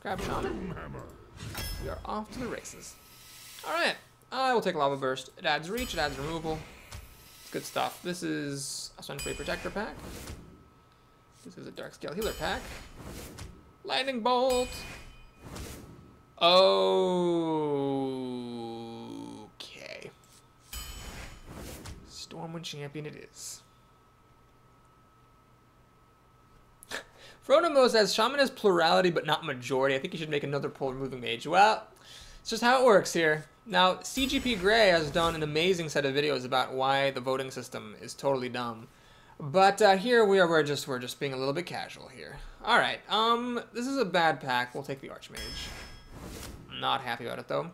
Grab Shaman. We are off to the races. Alright, I will take Lava Burst. It adds reach, it adds removal. It's good stuff. This is a Sunray Protector pack. This is a Darkscale Healer pack. Lightning Bolt! Okay. Stormwind Champion it is. Fronomo says, Shaman is plurality but not majority. I think you should make another pull removing mage. Well, it's just how it works here. Now, CGP Grey has done an amazing set of videos about why the voting system is totally dumb. But here we're just being a little bit casual here. Alright, this is a bad pack. We'll take the Archmage. I'm not happy about it though.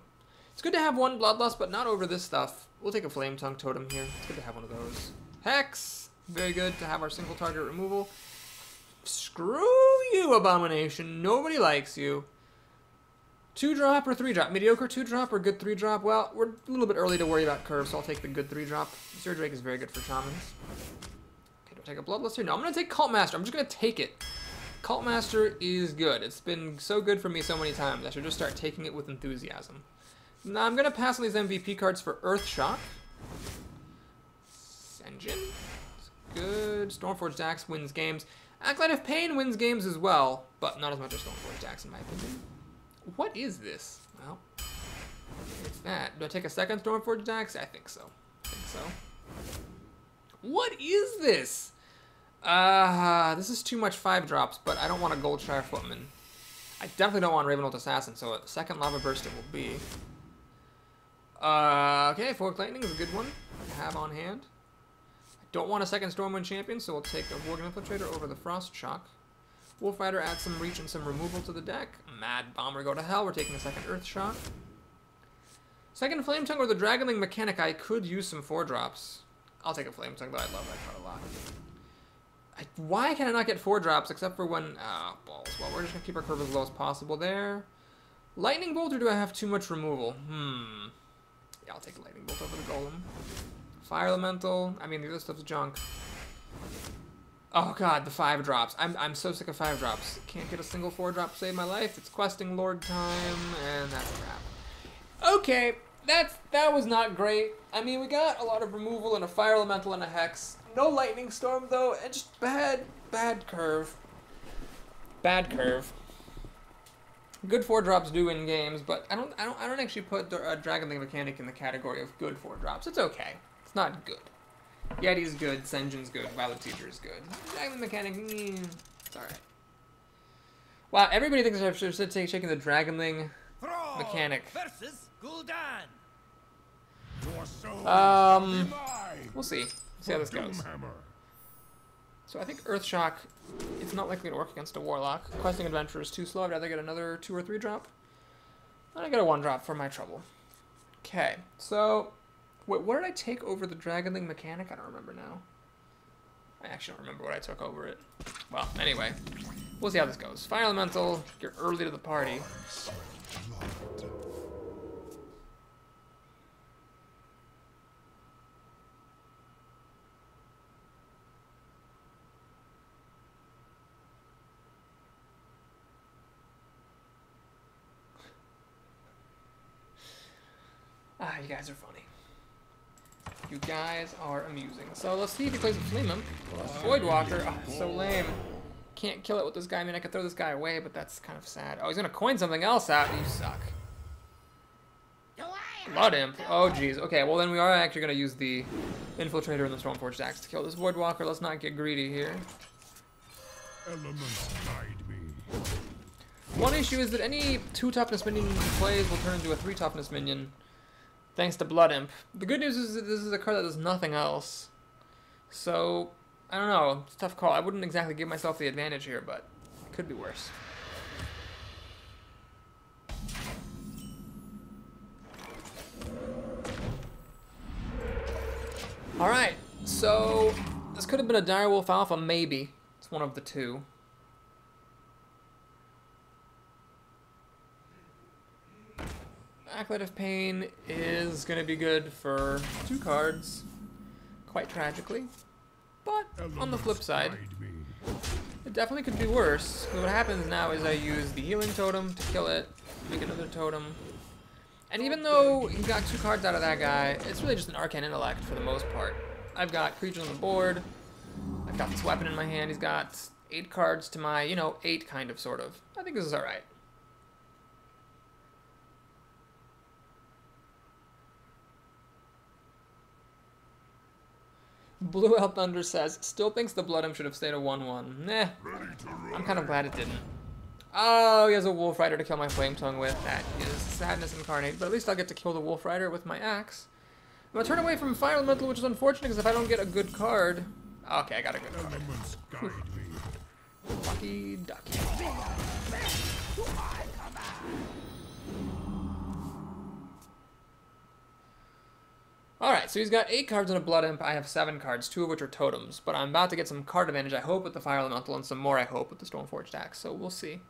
It's good to have one Bloodlust, but not over this stuff. We'll take a Flame Tongue Totem here. It's good to have one of those. Hex! Very good to have our single target removal. Screw you, Abomination. Nobody likes you. 2-drop or 3-drop? Mediocre 2-drop or good 3-drop? Well, we're a little bit early to worry about curves, so I'll take the good 3-drop. Sir Drake is very good for Shamans. Okay, do I take a Bloodlust here? No, I'm going to take Cult Master. I'm just going to take it. Cult Master is good. It's been so good for me so many times. I should just start taking it with enthusiasm. Now, I'm going to pass on these MVP cards for Earth Shock. Senjin. Good. Stormforged Axe wins games. Acolyte of Pain wins games as well, but not as much as Stormforged Axe in my opinion. What is this? Well, it's that. Do I take a second Stormforged Axe? I think so. What is this? This is too much 5-drops, but I don't want a Goldshire Footman. I definitely don't want Ravenloft Assassin, so a second Lava Burst it will be. Okay, Forked Lightning is a good one to have on hand. Don't want a second Stormwind Champion, so we'll take the Worgen Infiltrator over the Frost Shock. Wolf Rider adds some reach and some removal to the deck. Mad Bomber go to hell. We're taking a second Earth Shock. Second Flame Tongue or the Dragonling Mechanic. I could use some 4-drops. I'll take a Flame Tongue, though. I love that card a lot. Why can I not get 4-drops except for when... Ah, balls. Well, we're just going to keep our curve as low as possible there. Lightning Bolt, or do I have too much removal? Yeah, I'll take a Lightning Bolt over the Golem. Fire Elemental. I mean, the other stuff's junk. Oh god, the 5-drops. I'm so sick of 5-drops. Can't get a single 4-drop to save my life. It's questing Lord time, and that's a wrap. Okay, that was not great. I mean, we got a lot of removal and a Fire Elemental and a Hex. No Lightning Storm though, and just bad curve. Bad curve. Good 4-drops do win games, but I don't actually put Dragonling Mechanic in the category of good 4-drops. It's okay. It's not good. Yeti's good, Senjin's good, Violet Teacher is good. Dragonling Mechanic, it's alright. Wow, everybody thinks I should take taking the Dragonling Mechanic. Versus Gul'dan. We'll see. See how this goes. So I think Earth Shock, it's not likely to work against a Warlock. Questing Adventure is too slow. I'd rather get another 2 or 3-drop. And I get a 1-drop for my trouble. Okay, so... Wait, what did I take over the Dragonling Mechanic? I don't remember now. I actually don't remember what I took over it. Well, anyway. We'll see how this goes. Fire Elemental, you're early to the party. Ah, you guys are funny. You guys are amusing. So let's see if he plays a Flame Imp. Voidwalker. Oh, so lame. Can't kill it with this guy. I mean, I could throw this guy away, but that's kind of sad. Oh, he's gonna coin something else out. You suck. Blood Imp. Oh, jeez. Okay, well then we are actually gonna use the Infiltrator and the Stormforged Axe to kill this Voidwalker. Let's not get greedy here. Elements guide me. One issue is that any 2-toughness minion he plays will turn into a 3-toughness minion. Thanks to Blood Imp. The good news is that this is a card that does nothing else. So, I don't know. It's a tough call. I wouldn't exactly give myself the advantage here, but it could be worse. Alright, so this could have been a Direwolf Alpha, maybe. It's one of the two. Acolyte of Pain is going to be good for 2 cards, quite tragically. But on the flip side, It definitely could be worse. What happens now is I use the healing totem to kill it, make another totem. And even though he got 2 cards out of that guy, it's really just an Arcane Intellect for the most part. I've got creatures on the board. I've got this weapon in my hand. He's got 8 cards to my, 8 kind of, sort of. I think this is alright. Blue Elf Thunder says, still thinks the Blood Imp should have stayed a 1-1. Nah, I'm kind of glad it didn't. Oh, he has a Wolf Rider to kill my Flame Tongue with. That is sadness incarnate, but at least I'll get to kill the Wolf Rider with my axe. I'm going to turn away from Fire Elemental, which is unfortunate, because if I don't get a good card... Okay, I got a good card. Lucky ducky. Alright, so he's got 8 cards and a Blood Imp. I have 7 cards, 2 of which are totems. But I'm about to get some card advantage, I hope, with the Fire Elemental, and some more, I hope, with the Stoneforged Axe. So we'll see.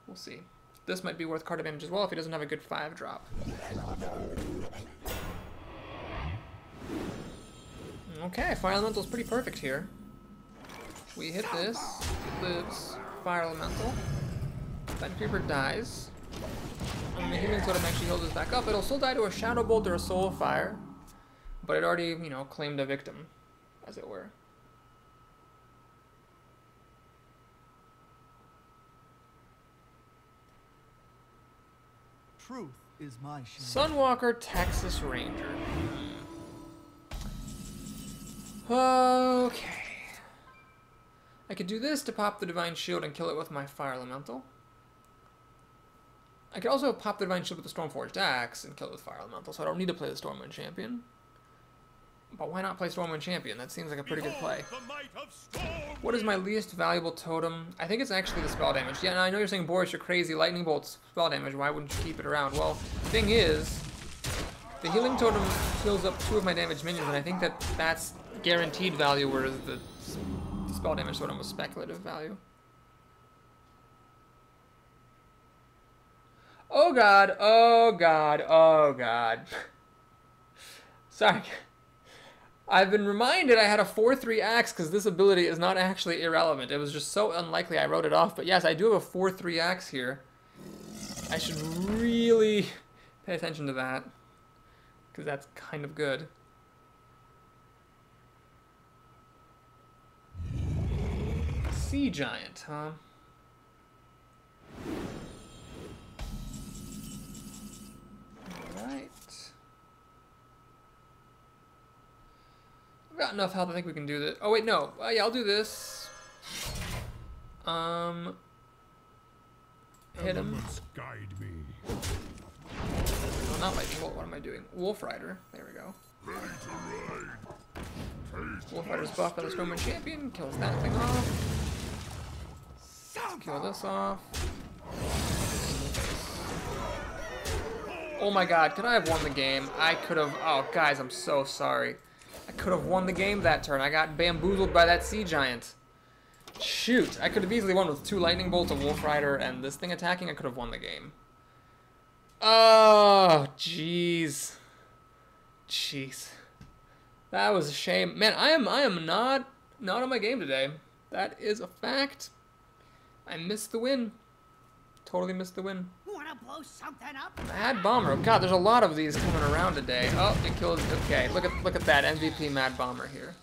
We'll see. This might be worth card advantage as well if he doesn't have a good 5-drop. Okay, Fire Elemental's pretty perfect here. We hit this. It lives. Fire Elemental. That creeper dies. And the Healing Totem actually heals us back up. It'll still die to a Shadow Bolt or a Soul Fire. But it already, claimed a victim, as it were. Truth is my shame. Sunwalker, Texas Ranger. Okay. I could do this to pop the Divine Shield and kill it with my Fire Elemental. I could also pop the Divine Shield with the Stormforged Axe and kill it with Fire Elemental, so I don't need to play the Stormwind Champion. But why not play Stormwind Champion? That seems like a pretty good play. What is my least valuable totem? I think it's actually the spell damage. Yeah, I know you're saying, Boris, you're crazy. Lightning Bolt's spell damage. Why wouldn't you keep it around? Well, the thing is, the Healing Totem heals up 2 of my damaged minions, and I think that that's guaranteed value, whereas the spell damage totem was speculative value. Oh god, oh god, oh god. Sorry. I've been reminded I had a 4-3 axe because this ability is not actually irrelevant. It was just so unlikely I wrote it off. But yes, I do have a 4-3 axe here. I should really pay attention to that because that's kind of good. Sea Giant, huh? Alright. I've got enough health, I think we can do this. Oh wait, no. Yeah, I'll do this. Hit him. Guide me. Oh, not Lightning Bolt, what am I doing? Wolf Rider. There we go. Wolf Rider's buff by the Stormwind Champion. Kills that thing off. Let's kill this off. Oh my god, could I have won the game? I could have... Oh, guys, I'm so sorry. I could have won the game that turn. I got bamboozled by that Sea Giant. Shoot, I could have easily won with 2 Lightning Bolts, a Wolf Rider, and this thing attacking. I could have won the game. Oh, jeez. Jeez. That was a shame. Man, I am not on my game today. That is a fact. I missed the win. Totally missed the win. Wanna blow something up? Mad Bomber. God, there's a lot of these coming around today. Oh, it kills. Okay, look at that MVP Mad Bomber here.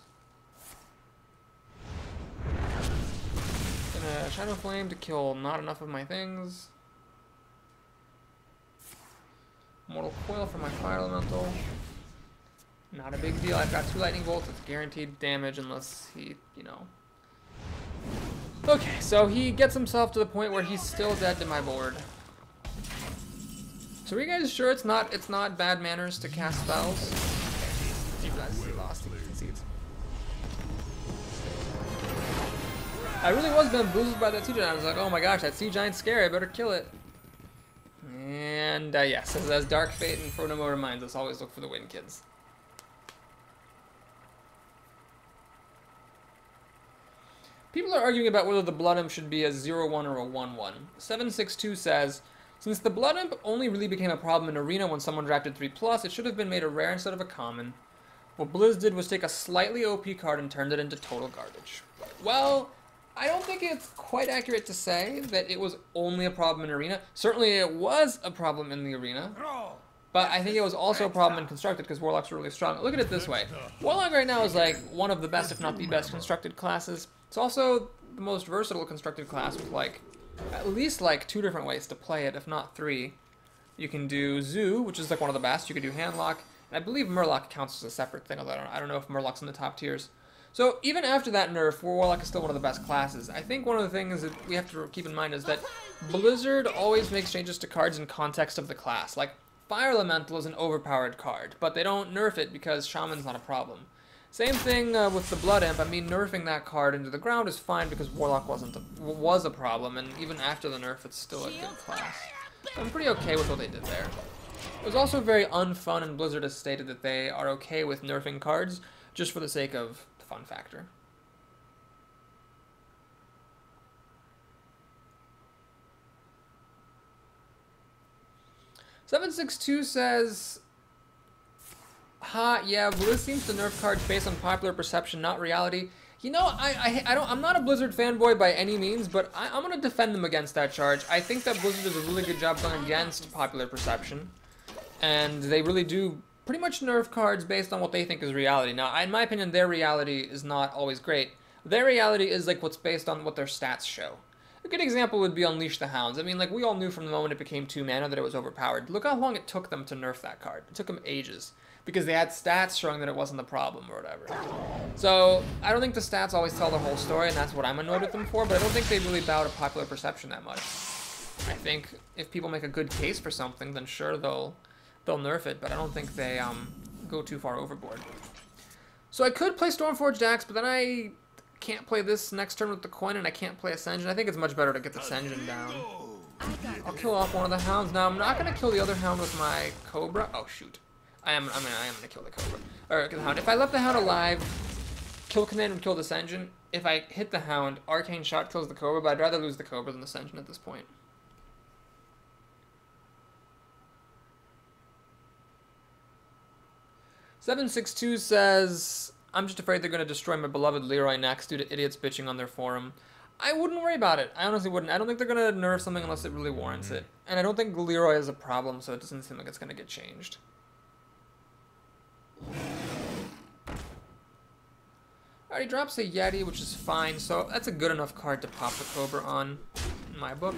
Gonna Shadow Flame to kill not enough of my things. Mortal Coil for my Fire Elemental. Not a big deal. I've got 2 Lightning Bolts. It's guaranteed damage unless he, Okay, so he gets himself to the point where he's still dead to my board. So are you guys sure it's not bad manners to cast spells? Okay. You guys lost. He concedes. I really was bamboozled by that Sea Giant. I was like, oh my gosh, that Sea Giant's scary. I better kill it. And yes, as Dark Fate and Frodo reminds us, always look for the win, kids. People are arguing about whether the Blood Imp should be a 0-1 or a 1-1. 762 says, since the Blood Imp only really became a problem in Arena when someone drafted 3+, it should have been made a rare instead of a common. What Blizz did was take a slightly OP card and turned it into total garbage. Well, I don't think it's quite accurate to say that it was only a problem in Arena. Certainly it was a problem in the Arena. But I think it was also a problem in Constructed because Warlock's really strong. Look at it this way. Warlock right now is like one of the best, if not the best, constructed classes. It's also the most versatile constructed class with like at least like 2 different ways to play it, if not 3. You can do Zoo, which is like one of the best. You can do Handlock. And I believe Murloc counts as a separate thing, although I don't know if Murloc's in the top tiers. So even after that nerf, Warlock is still one of the best classes. I think one of the things that we have to keep in mind is that Blizzard always makes changes to cards in context of the class. Like, Fire Elemental is an overpowered card, but they don't nerf it because Shaman's not a problem. Same thing with the Blood Imp. I mean, nerfing that card into the ground is fine because Warlock was a problem, and even after the nerf, it's still a good class. So I'm pretty okay with what they did there. It was also very unfun, and Blizzard has stated that they are okay with nerfing cards just for the sake of the fun factor. "762 says, ha, yeah, Blizz seems to nerf cards based on popular perception, not reality. You know, I'm not a Blizzard fanboy by any means, but I'm going to defend them against that charge. I think that Blizzard does a really good job going against popular perception, and they really do pretty much nerf cards based on what they think is reality. Now, in my opinion, their reality is not always great. Their reality is like what's based on what their stats show. A good example would be Unleash the Hounds. I mean, like, we all knew from the moment it became 2 mana that it was overpowered. Look how long it took them to nerf that card. It took them ages. Because they had stats showing that it wasn't the problem or whatever. So, I don't think the stats always tell the whole story, and that's what I'm annoyed with them for, but I don't think they really bow to popular perception that much. I think if people make a good case for something, then sure, they'll nerf it, but I don't think they go too far overboard. So I could play Stormforged Axe, but then I can't play this next turn with the coin, and I can't play Ascension. I think it's much better to get the Ascension down. I'll kill off one of the hounds. Now, I'm not going to kill the other hound with my Cobra. Oh, shoot. I am going to kill the Cobra. Or the hound. If I left the hound alive, kill Command would kill the Ascension. If I hit the hound, Arcane Shot kills the Cobra, but I'd rather lose the Cobra than the Ascension at this point. "762 says, I'm just afraid they're going to destroy my beloved Leroy next due to idiots bitching on their forum. I wouldn't worry about it. I honestly wouldn't. I don't think they're going to nerf something unless it really warrants it. And I don't think Leroy is a problem, so it doesn't seem like it's going to get changed. Alright, he drops a Yeti, which is fine, so that's a good enough card to pop the Cobra on, in my book.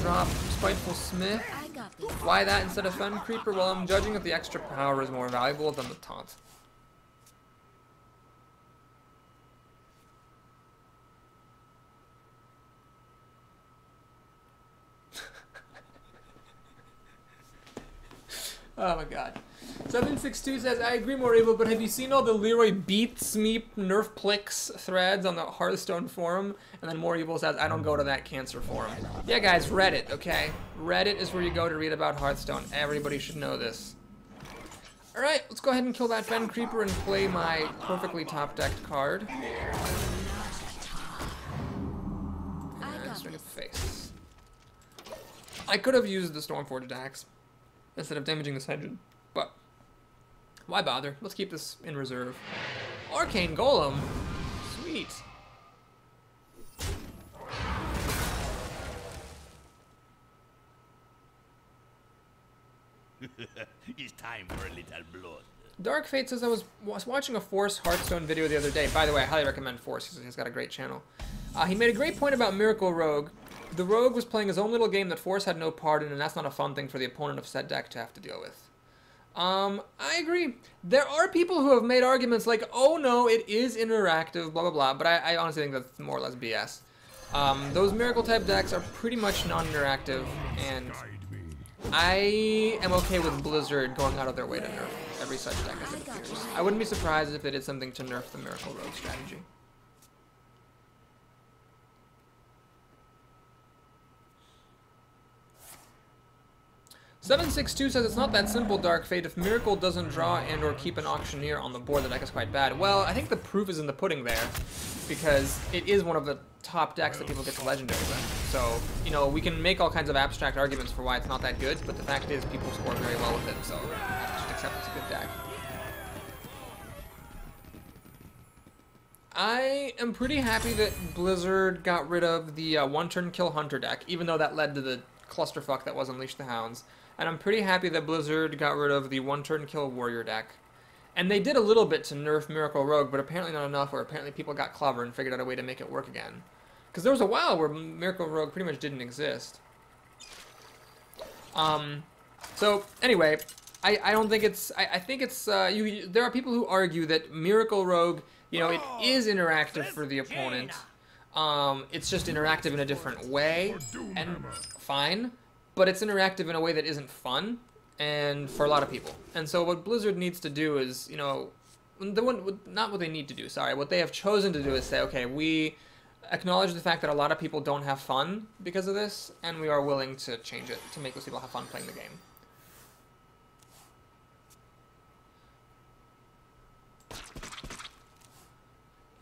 Drop Spiteful Smith. Why that instead of Fen Creeper? Well, I'm judging that the extra power is more valuable than the taunt. Oh my god. 762 says, I agree, more evil, but have you seen all the Leroy beats me nerf plicks threads on the Hearthstone forum? And then more evil says, I don't go to that cancer forum. Yeah, guys, Reddit, okay? Reddit is where you go to read about Hearthstone. Everybody should know this. Alright, let's go ahead and kill that Fen Creeper and play my perfectly top-decked card. And swing at the face. I could have used the Stormforged Axe instead of damaging this engine, but why bother? Let's keep this in reserve. Arcane Golem. Sweet. It's time for a little blood. Dark Fate says, I was watching a Force Hearthstone video the other day. By the way, I highly recommend Force. He's got a great channel. He made a great point about Miracle Rogue. The Rogue was playing his own little game that Force had no part in, and that's not a fun thing for the opponent of said deck to have to deal with. I agree. There are people who have made arguments like, oh no, it is interactive, blah blah blah, but I honestly think that's more or less BS. Those Miracle type decks are pretty much non-interactive, and I am okay with Blizzard going out of their way to nerf every such deck as it appears. I wouldn't be surprised if they did something to nerf the Miracle Rogue strategy. "762 says it's not that simple, Dark Fate. If Miracle doesn't draw and or keep an Auctioneer on the board, the deck is quite bad. Well, I think the proof is in the pudding there, because it is one of the top decks that people get to Legendary with. So, you know, we can make all kinds of abstract arguments for why it's not that good, but the fact is people score very well with it, so I just accept it's a good deck. I am pretty happy that Blizzard got rid of the one-turn kill Hunter deck, even though that led to the clusterfuck that was Unleash the Hounds. And I'm pretty happy that Blizzard got rid of the one-turn kill Warrior deck. And they did a little bit to nerf Miracle Rogue, but apparently not enough, or apparently people got clever and figured out a way to make it work again. Because there was a while where Miracle Rogue pretty much didn't exist. So, anyway, I don't think it's... I think it's... there are people who argue that Miracle Rogue, you know, it is interactive for the opponent. It's just interactive in a different way, and fine. But it's interactive in a way that isn't fun, and for a lot of people. And so what Blizzard needs to do is, you know... not what they need to do, sorry. What they have chosen to do is say, okay, we acknowledge the fact that a lot of people don't have fun because of this, and we are willing to change it to make those people have fun playing the game.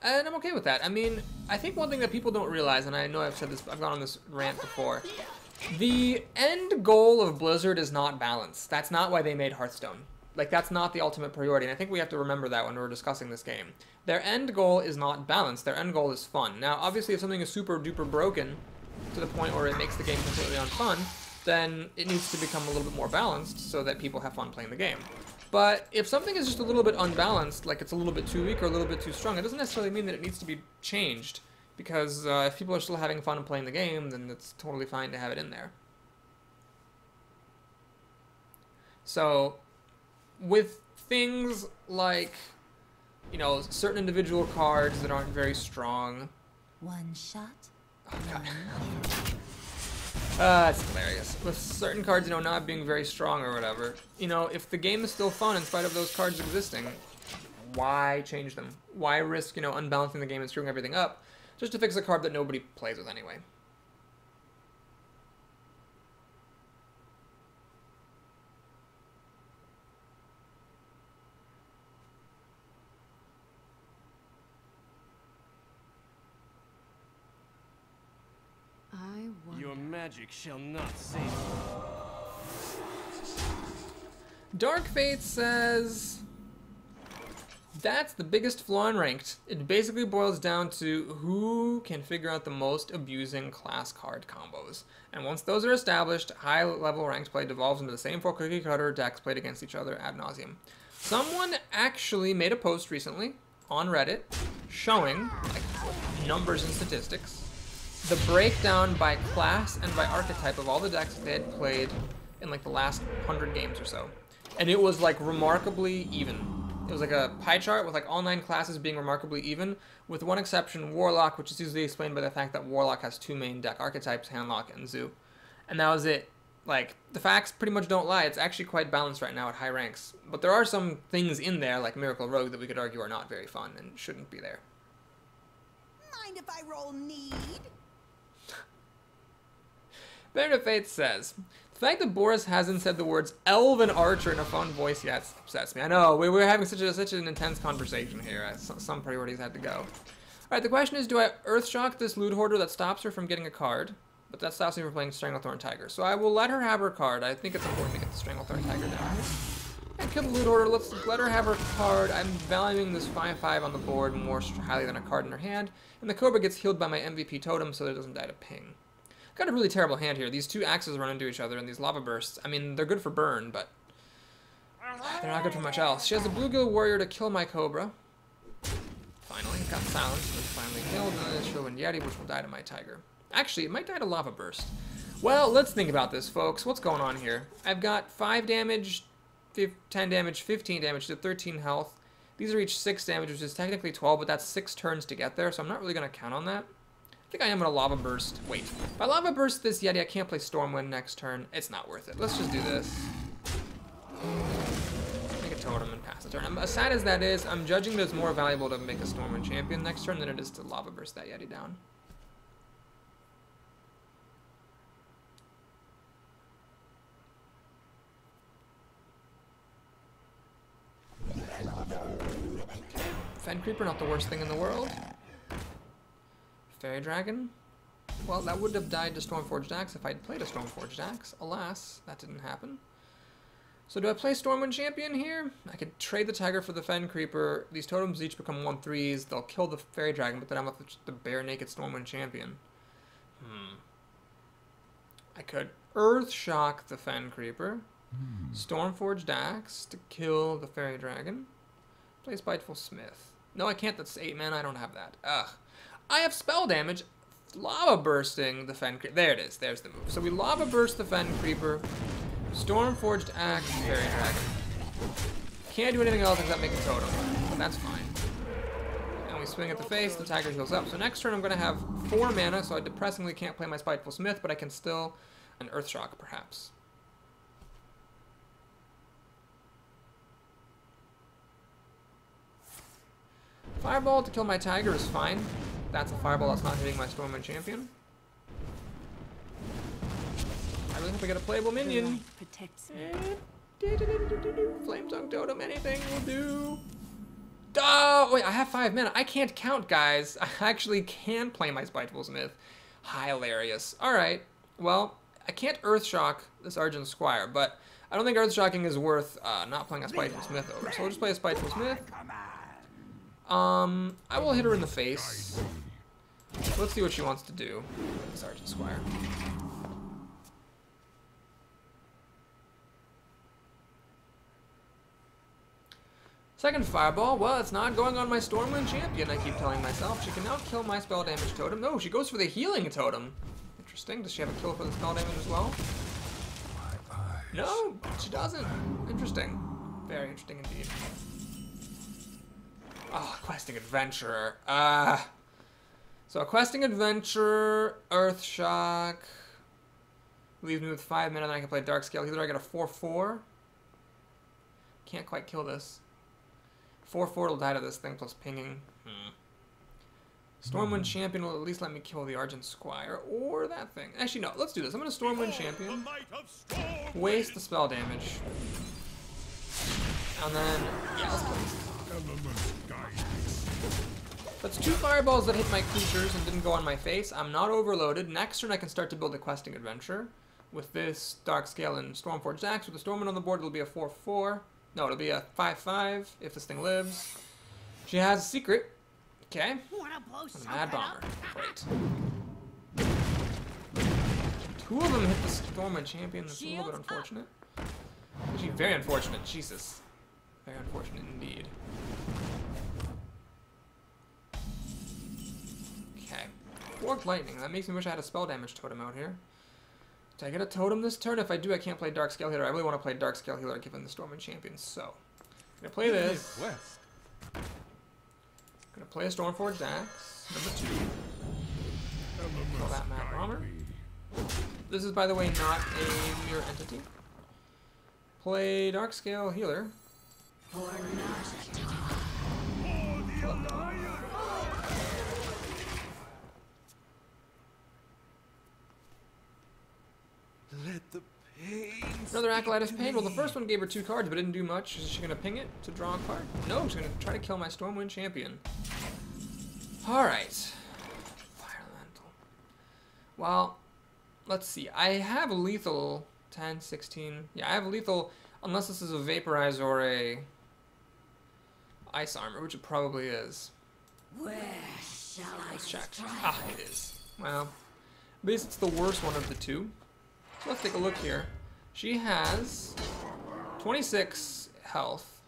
And I'm okay with that. I mean, I think one thing that people don't realize, and I know I've said this, I've gone on this rant before, the end goal of Blizzard is not balance. That's not why they made Hearthstone. Like, that's not the ultimate priority, and I think we have to remember that when we're discussing this game. Their end goal is not balance, their end goal is fun. Now, obviously, if something is super duper broken to the point where it makes the game completely unfun, then it needs to become a little bit more balanced so that people have fun playing the game. But if something is just a little bit unbalanced, like it's a little bit too weak or a little bit too strong, it doesn't necessarily mean that it needs to be changed. Because if people are still having fun playing the game, then it's totally fine to have it in there. So, with things like, you know, certain individual cards that aren't very strong. One shot. Oh, God. That's hilarious. With certain cards, you know, not being very strong or whatever, you know, if the game is still fun in spite of those cards existing, why change them? Why risk, you know, unbalancing the game and screwing everything up just to fix a card that nobody plays with anyway? Your magic shall not save you. Dark Fate says, that's the biggest flaw in Ranked. It basically boils down to who can figure out the most abusing class card combos. And once those are established, high-level Ranked play devolves into the same four cookie-cutter decks played against each other ad nauseum. Someone actually made a post recently on Reddit showing, like, numbers and statistics, the breakdown by class and by archetype of all the decks that they had played in like the last 100 games or so. And it was like remarkably even. It was like a pie chart with like all 9 classes being remarkably even, with one exception, Warlock, which is easily explained by the fact that Warlock has 2 main deck archetypes, Handlock and Zoo. And that was it. Like, the facts pretty much don't lie. It's actually quite balanced right now at high ranks. But there are some things in there, like Miracle Rogue, that we could argue are not very fun and shouldn't be there. Mind if I roll need? Band Faith says, the fact that Boris hasn't said the words Elven Archer in a fun voice yet upsets me. I know, we were having such an intense conversation here. Some priorities had to go. Alright, the question is, do I Earthshock this Loot Hoarder that stops her from getting a card? But that stops me from playing Stranglethorn Tiger. So I will let her have her card. I think it's important to get the Stranglethorn Tiger down here. And kill the Loot Hoarder. Let's let her have her card. I'm valuing this 5/5 on the board more highly than a card in her hand. And the Cobra gets healed by my MVP totem so that it doesn't die to ping. Got a really terrible hand here. These 2 axes run into each other and these lava bursts. I mean, they're good for burn, but they're not good for much else. She has a Bluegill Warrior to kill my Cobra. Finally, got silenced and finally killed. And then she'll win Yeti, which will die to my Tiger. Actually, it might die to lava burst. Well, let's think about this, folks. What's going on here? I've got 5 damage, 10 damage, 15 damage to 13 health. These are each 6 damage, which is technically 12, but that's 6 turns to get there, so I'm not really going to count on that. I think I am going to Lava Burst. Wait. If I Lava Burst this Yeti, I can't play Stormwind next turn. It's not worth it. Let's just do this. Make a totem and pass the turn. As sad as that is, I'm judging that it's more valuable to make a Stormwind champion next turn than it is to Lava Burst that Yeti down. Fen Creeper, not the worst thing in the world. Fairy Dragon. Well, that would have died to Stormforged Axe if I'd played a Stormforged Axe. Alas, that didn't happen. So do I play Stormwind Champion here? I could trade the Tiger for the Fen Creeper. These totems each become 1/3s. They'll kill the Fairy Dragon, but then I'm left with the bare naked Stormwind Champion. I could Earth Shock the Fen Creeper. Stormforged Axe to kill the Fairy Dragon. Play Spiteful Smith. No, I can't. That's 8 mana. I don't have that. Ugh. I have spell damage. Lava Bursting the Fen Creeper. There it is. There's the move. So we Lava Burst the Fen Creeper. Stormforged Axe, Fairy Dragon. Can't do anything else except make a totem, but that's fine. And we swing at the face, the Tiger heals up. So next turn I'm going to have 4 mana, so I depressingly can't play my Spiteful Smith, but I can still an Earthshock, perhaps. Fireball to kill my Tiger is fine. That's a Fireball that's not hitting my Stormwind Champion. I really hope I get a playable minion. Protects Flame Tongue Totem, anything will do. Oh, wait, I have 5 mana. I can't count, guys. I actually can play my Spiteful Smith. Hilarious. Alright, well, I can't Earthshock this Argent Squire, but I don't think Earthshocking is worth not playing a Spiteful Smith over. So we'll just play a Spiteful Smith. I will hit her in the face. Let's see what she wants to do with this Argent Squire. Second Fireball, well, it's not going on my Stormwind Champion, I keep telling myself. She can now kill my spell damage totem. No, she goes for the healing totem. Interesting. Does she have a kill for the spell damage as well? No, she doesn't. Interesting. Very interesting indeed. Oh, Questing Adventurer. So a Questing Adventurer, Earthshock. Leaves me with 5 mana, then I can play Darkscale Healer. I get a 4/4. Can't quite kill this. 4/4 will die to this thing plus pinging. Stormwind Champion will at least let me kill the Argent Squire or that thing. Actually, no. Let's do this. I'm going to Stormwind Champion. Waste the spell damage. And then, yeah, let's kill this. That's 2 fireballs that hit my creatures and didn't go on my face. I'm not overloaded. Next turn I can start to build a Questing Adventure. With this Darkscale and Stormforged Axe. With the Stormwind on the board, it'll be a 4/4. No, it'll be a 5/5 if this thing lives. She has a secret. Okay. And a Mad Bomber. Great. 2 of them hit the Stormwind Champion. That's a little bit unfortunate. Actually, very unfortunate. Jesus. Very unfortunate indeed. Okay. Forked Lightning. That makes me wish I had a spell damage totem out here. Do I get a totem this turn? If I do, I can't play Darkscale Healer. I really want to play Darkscale Healer given the Stormwind Champion. So, I'm going to play this. I'm going to play a Stormforged Axe, number 2. Kill that Mad Bomber. This is, by the way, not a mirror entity. Play Darkscale Healer. Let the pain. Another Acolyte of Pain. Well, the first one gave her 2 cards, but didn't do much. Is she going to ping it to draw a card? No, she's going to try to kill my Stormwind Champion. Alright. Fire Elemental. Well, let's see. I have lethal 10, 16. Yeah, I have lethal unless this is a Vaporize or a Ice Armor, which it probably is. Where shall Let's check. Ah, it is. Well, at least it's the worst one of the 2. So let's take a look here. She has 26 health.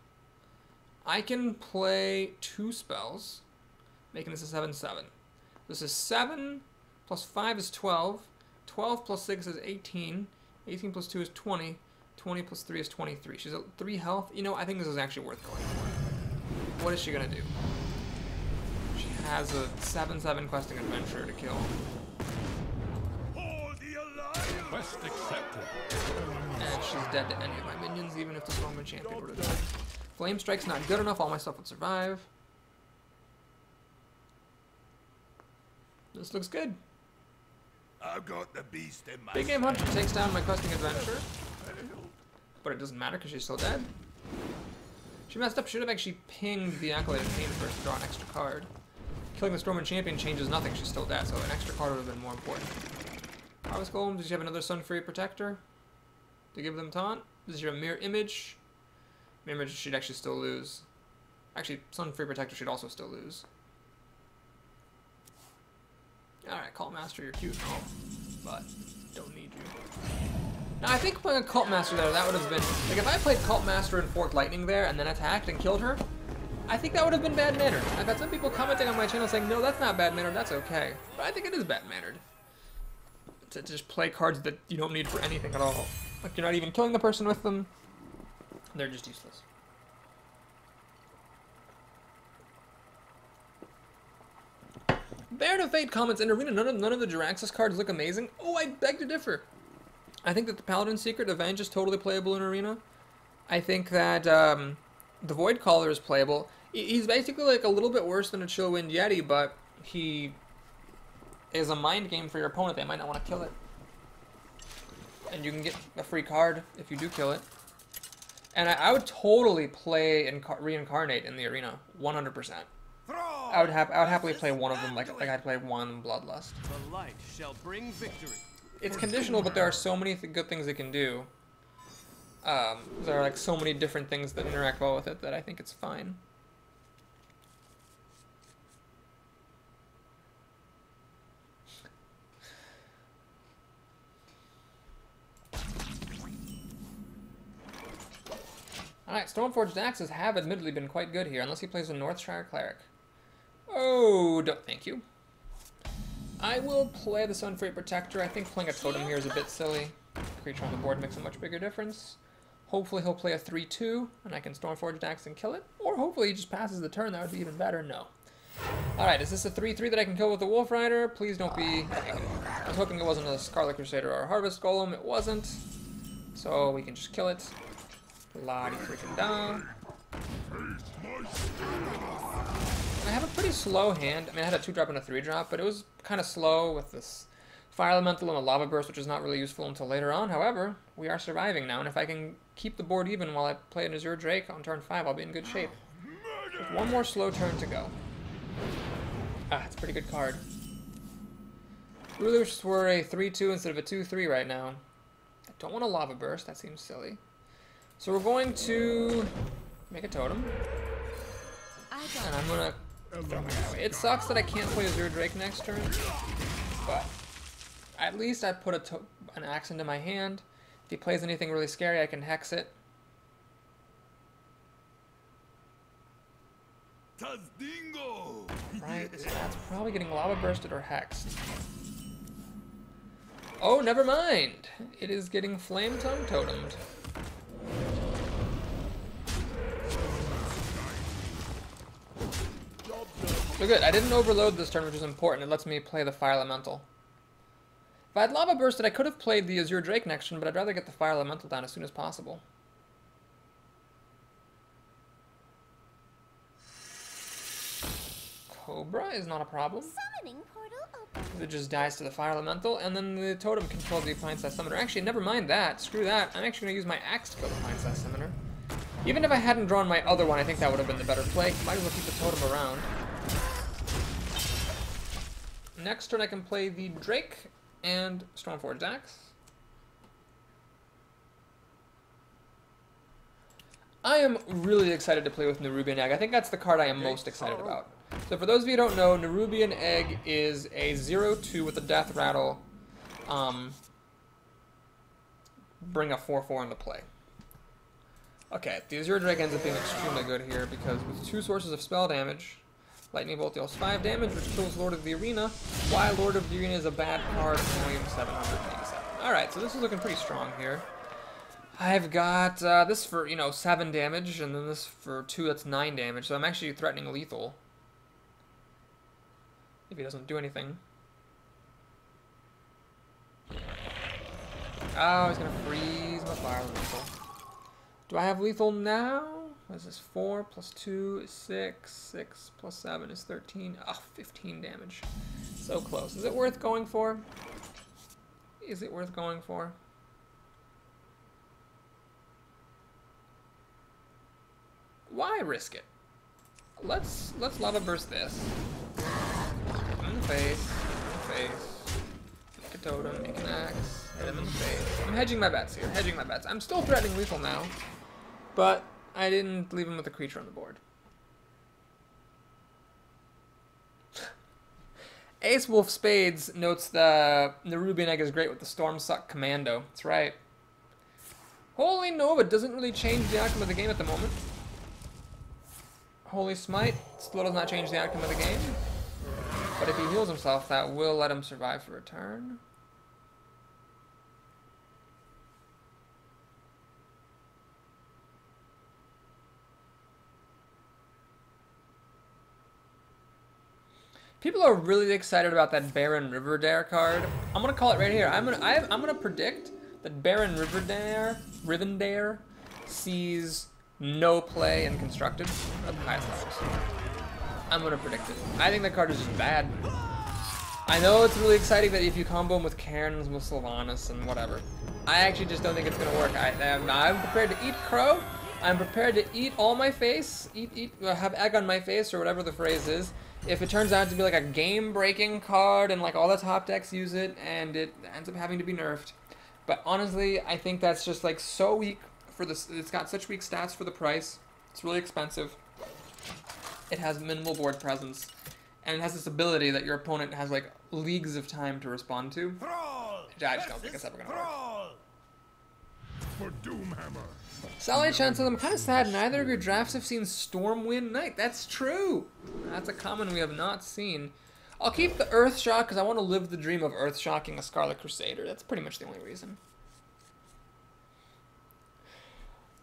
I can play 2 spells, making this a 7/7. This is 7 plus 5 is 12. 12 plus 6 is 18. 18 plus 2 is 20. 20 plus 3 is 23. She's at 3 health. You know, I think this is actually worth going for. What is she going to do? She has a 7/7 Questing Adventure to kill. Quest accepted. And she's dead to any of my minions, even if the Stormwind Champion were to die. Flame Strike's not good enough, all my stuff would survive. This looks good. I've got the beast in my Big Game Hunter takes down my Questing Adventure. But it doesn't matter because she's still dead. She messed up, should have actually pinged the Acolyte of Pain first to draw an extra card. Killing the Stormwind Champion changes nothing, she's still dead, so an extra card would have been more important. Harvest Golem, did you have another Sun Fury Protector? To give them taunt? This is your mirror image. Mirror image should actually still lose. Actually, Sun Free Protector should also still lose. Alright, Cult Master, you're cute and all, but don't need you. Now, I think playing a Cult Master there, that would have been... Like, if I played Cult Master and Forked Lightning there and then attacked and killed her, I think that would have been bad mannered. I've had some people commenting on my channel saying, no, that's not bad mannered, that's okay. But I think it is bad mannered. To just play cards that you don't need for anything at all. Like, you're not even killing the person with them. They're just useless. Baron of Fate comments, in Arena, none of the Jiraxxus cards look amazing. Oh, I beg to differ. I think that the Paladin's Secret Avenge is totally playable in Arena. I think that the Void Caller is playable. He's basically like a little bit worse than a Chill Wind Yeti, but he is a mind game for your opponent. They might not want to kill it. And you can get a free card if you do kill it. And I would totally play Reincarnate in the Arena, 100%. I would happily play one of them like I'd play one Bloodlust. The light shall bring victory. It's conditional, but there are so many good things it can do. There are like so many different things that interact well with it that I think it's fine. Alright, Stormforged Axes have admittedly been quite good here, unless he plays a Northshire Cleric. Oh, thank you. I will play the Sunfreight Protector. I think playing a Totem here is a bit silly. Creature on the board makes a much bigger difference. Hopefully he'll play a 3-2, and I can Stormforged Axe and kill it. Or hopefully he just passes the turn, that would be even better. No. Alright, is this a 3-3 that I can kill with the Wolf Rider? Please don't be negative. I was hoping it wasn't a Scarlet Crusader or a Harvest Golem. It wasn't. So we can just kill it. La-di freaking da. I have a pretty slow hand. I mean, I had a 2-drop and a 3-drop, but it was kind of slow with this Fire Elemental and a Lava Burst, which is not really useful until later on. However, we are surviving now, and if I can keep the board even while I play an Azure Drake on turn 5, I'll be in good shape. With one more slow turn to go. Ah, it's a pretty good card. Really wish this were a 3-2 instead of a 2-3 right now. I don't want a Lava Burst, that seems silly. So we're going to make a Totem. And I'm going to throw my guy away. It sucks that I can't play Azure Drake next turn, but at least I put an axe into my hand. If he plays anything really scary, I can hex it. Right, so that's probably getting Lava Bursted or hexed. Oh, never mind. It is getting Flame Tongue Totemed. So good, I didn't overload this turn, which is important. It lets me play the Fire Elemental. If I had Lava Bursted, I could have played the Azure Drake next turn, but I'd rather get the Fire Elemental down as soon as possible. Cobra is not a problem. Summoning portal open. It just dies to the Fire Elemental, and then the Totem controls the Appliance-sized Summoner. Actually, never mind that. Screw that. I'm actually going to use my Axe to kill the Appliance-sized Summoner. Even if I hadn't drawn my other one, I think that would have been the better play. Might as well keep the Totem around. Next turn I can play the Drake and Stormforged Axe. I am really excited to play with Nerubian Egg. I think that's the card I am most excited about. So for those of you who don't know, Nerubian Egg is a 0-2 with a Death Rattle. Bring a 4-4 into play. Okay, the Azure Drake ends up being extremely good here because with 2 sources of spell damage, Lightning Bolt deals 5 damage, which kills Lord of the Arena. Why Lord of the Arena is a bad card, volume 787. Alright, so this is looking pretty strong here. I've got this for, 7 damage, and then this for 2, that's 9 damage, so I'm actually threatening lethal. If he doesn't do anything. Oh, he's gonna freeze my Fire Elemental. Do I have lethal now? What is this? 4 plus 2 is 6. 6 plus 7 is 13. Oh, 15 damage. So close. Is it worth going for? Is it worth going for? Why risk it? Let's Lava Burst this. In the face. In the face. Make a totem, make an axe, hit him in the face. I'm hedging my bets here, hedging my bets. I'm still threatening lethal now, but I didn't leave him with a creature on the board. Ace Wolf Spades notes the Nerubian Egg is great with the Storm Suck Commando. That's right. Holy Nova doesn't really change the outcome of the game at the moment. Holy Smite still does not change the outcome of the game. But if he heals himself, that will let him survive for a turn. People are really excited about that Baron Rivendare card. I'm gonna call it right here. I'm gonna predict that Baron Rivendare sees no play in Constructed at the highest levels. I'm gonna predict it. I think that card is just bad. I know it's really exciting that if you combo him with Cairns, with Sylvanas, and whatever. I actually just don't think it's gonna work. I'm prepared to eat crow. I'm prepared to eat all my face, have egg on my face, or whatever the phrase is. If it turns out to be like a game-breaking card and like all the top decks use it and it ends up having to be nerfed. But honestly, I think that's just like so weak for this. It's got such weak stats for the price. It's really expensive. It has minimal board presence. And it has this ability that your opponent has like leagues of time to respond to. I just don't think it's ever going to work. For Doomhammer. Sally Chan says, I'm kind of sad neither of your drafts have seen Stormwind Knight. That's true. That's a common we have not seen. I'll keep the Earthshock because I want to live the dream of Earthshocking a Scarlet Crusader. That's pretty much the only reason.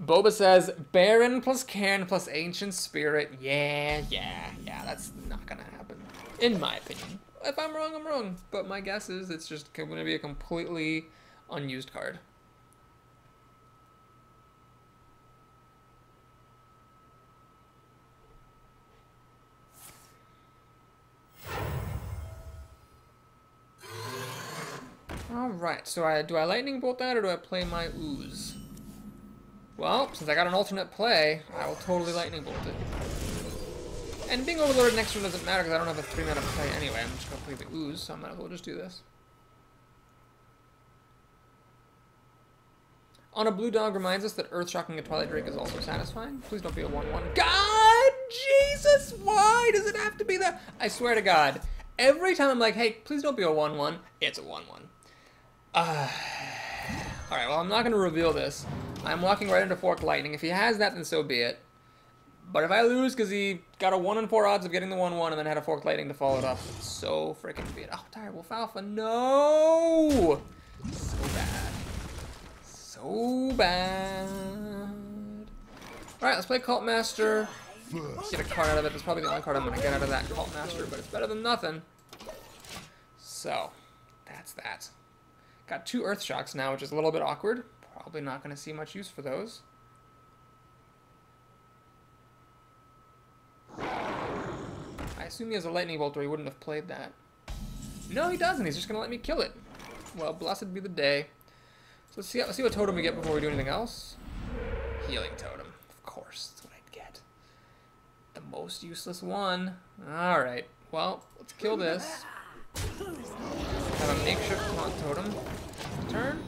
Boba says, Baron plus Cairn plus Ancient Spirit. Yeah. That's not going to happen. In my opinion. If I'm wrong, I'm wrong. But my guess is it's just going to be a completely unused card. Alright, so do I Lightning Bolt that or do I play my Ooze? Well, since I got an alternate play, I will totally Lightning Bolt it. And being overloaded next turn doesn't matter because I don't have a 3-mana play anyway. I'm just going to play the Ooze, so I might as well just do this. On a Blue Dog reminds us that Earthshocking a Twilight Drake is also satisfying. Please don't be a 1-1. God! Jesus! Why does it have to be that? I swear to God. Every time I'm like, hey, please don't be a 1-1, it's a 1-1. Alright, well, I'm not going to reveal this. I'm walking right into Forked Lightning. If he has that, then so be it. But if I lose because he got a 1 in 4 odds of getting the 1-1 and then had a Forked Lightning to follow it up, so freaking be it. Oh, Direwolf Alpha, no! So bad. So bad. Alright, let's play Cult Master. Get a card out of it. That's probably the only card I'm going to get out of that Cult Master, but it's better than nothing. So, that's that. Got 2 Earthshocks now, which is a little bit awkward. Probably not going to see much use for those. I assume he has a Lightning Bolt or he wouldn't have played that. No, he doesn't. He's just going to let me kill it. Well, blessed be the day. So let's see what totem we get before we do anything else. Healing Totem. Of course, that's what I'd get. The most useless one. Alright, well, let's kill this. Have a makeshift taunt totem. Turn.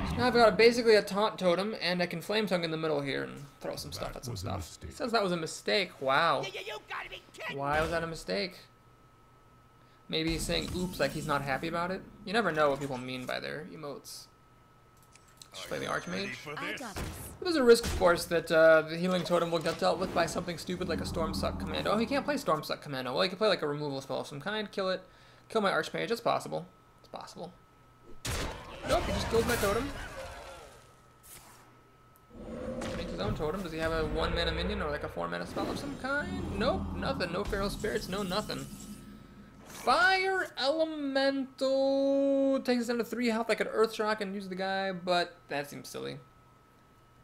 So now I've got basically a taunt totem, and I can flame tongue in the middle here and throw some stuff at some stuff. He says that was a mistake. Wow. Why was that a mistake? Maybe he's saying oops like he's not happy about it. You never know what people mean by their emotes. Let's play the Archmage. There's a risk, of course, that the healing totem will get dealt with by something stupid like a Stormsuck Commando. Oh, he can't play Stormsuck Commando. Well, he can play like a removal spell of some kind, kill it, kill my Archmage. That's possible. It's possible. Nope, he just killed my totem. Makes his own totem. Does he have a 1-mana minion or like a 4-mana spell of some kind? Nope, nothing. No Feral Spirits, no nothing. Fire Elemental takes us down to 3 health. I could Earthshock and use the guy, but that seems silly.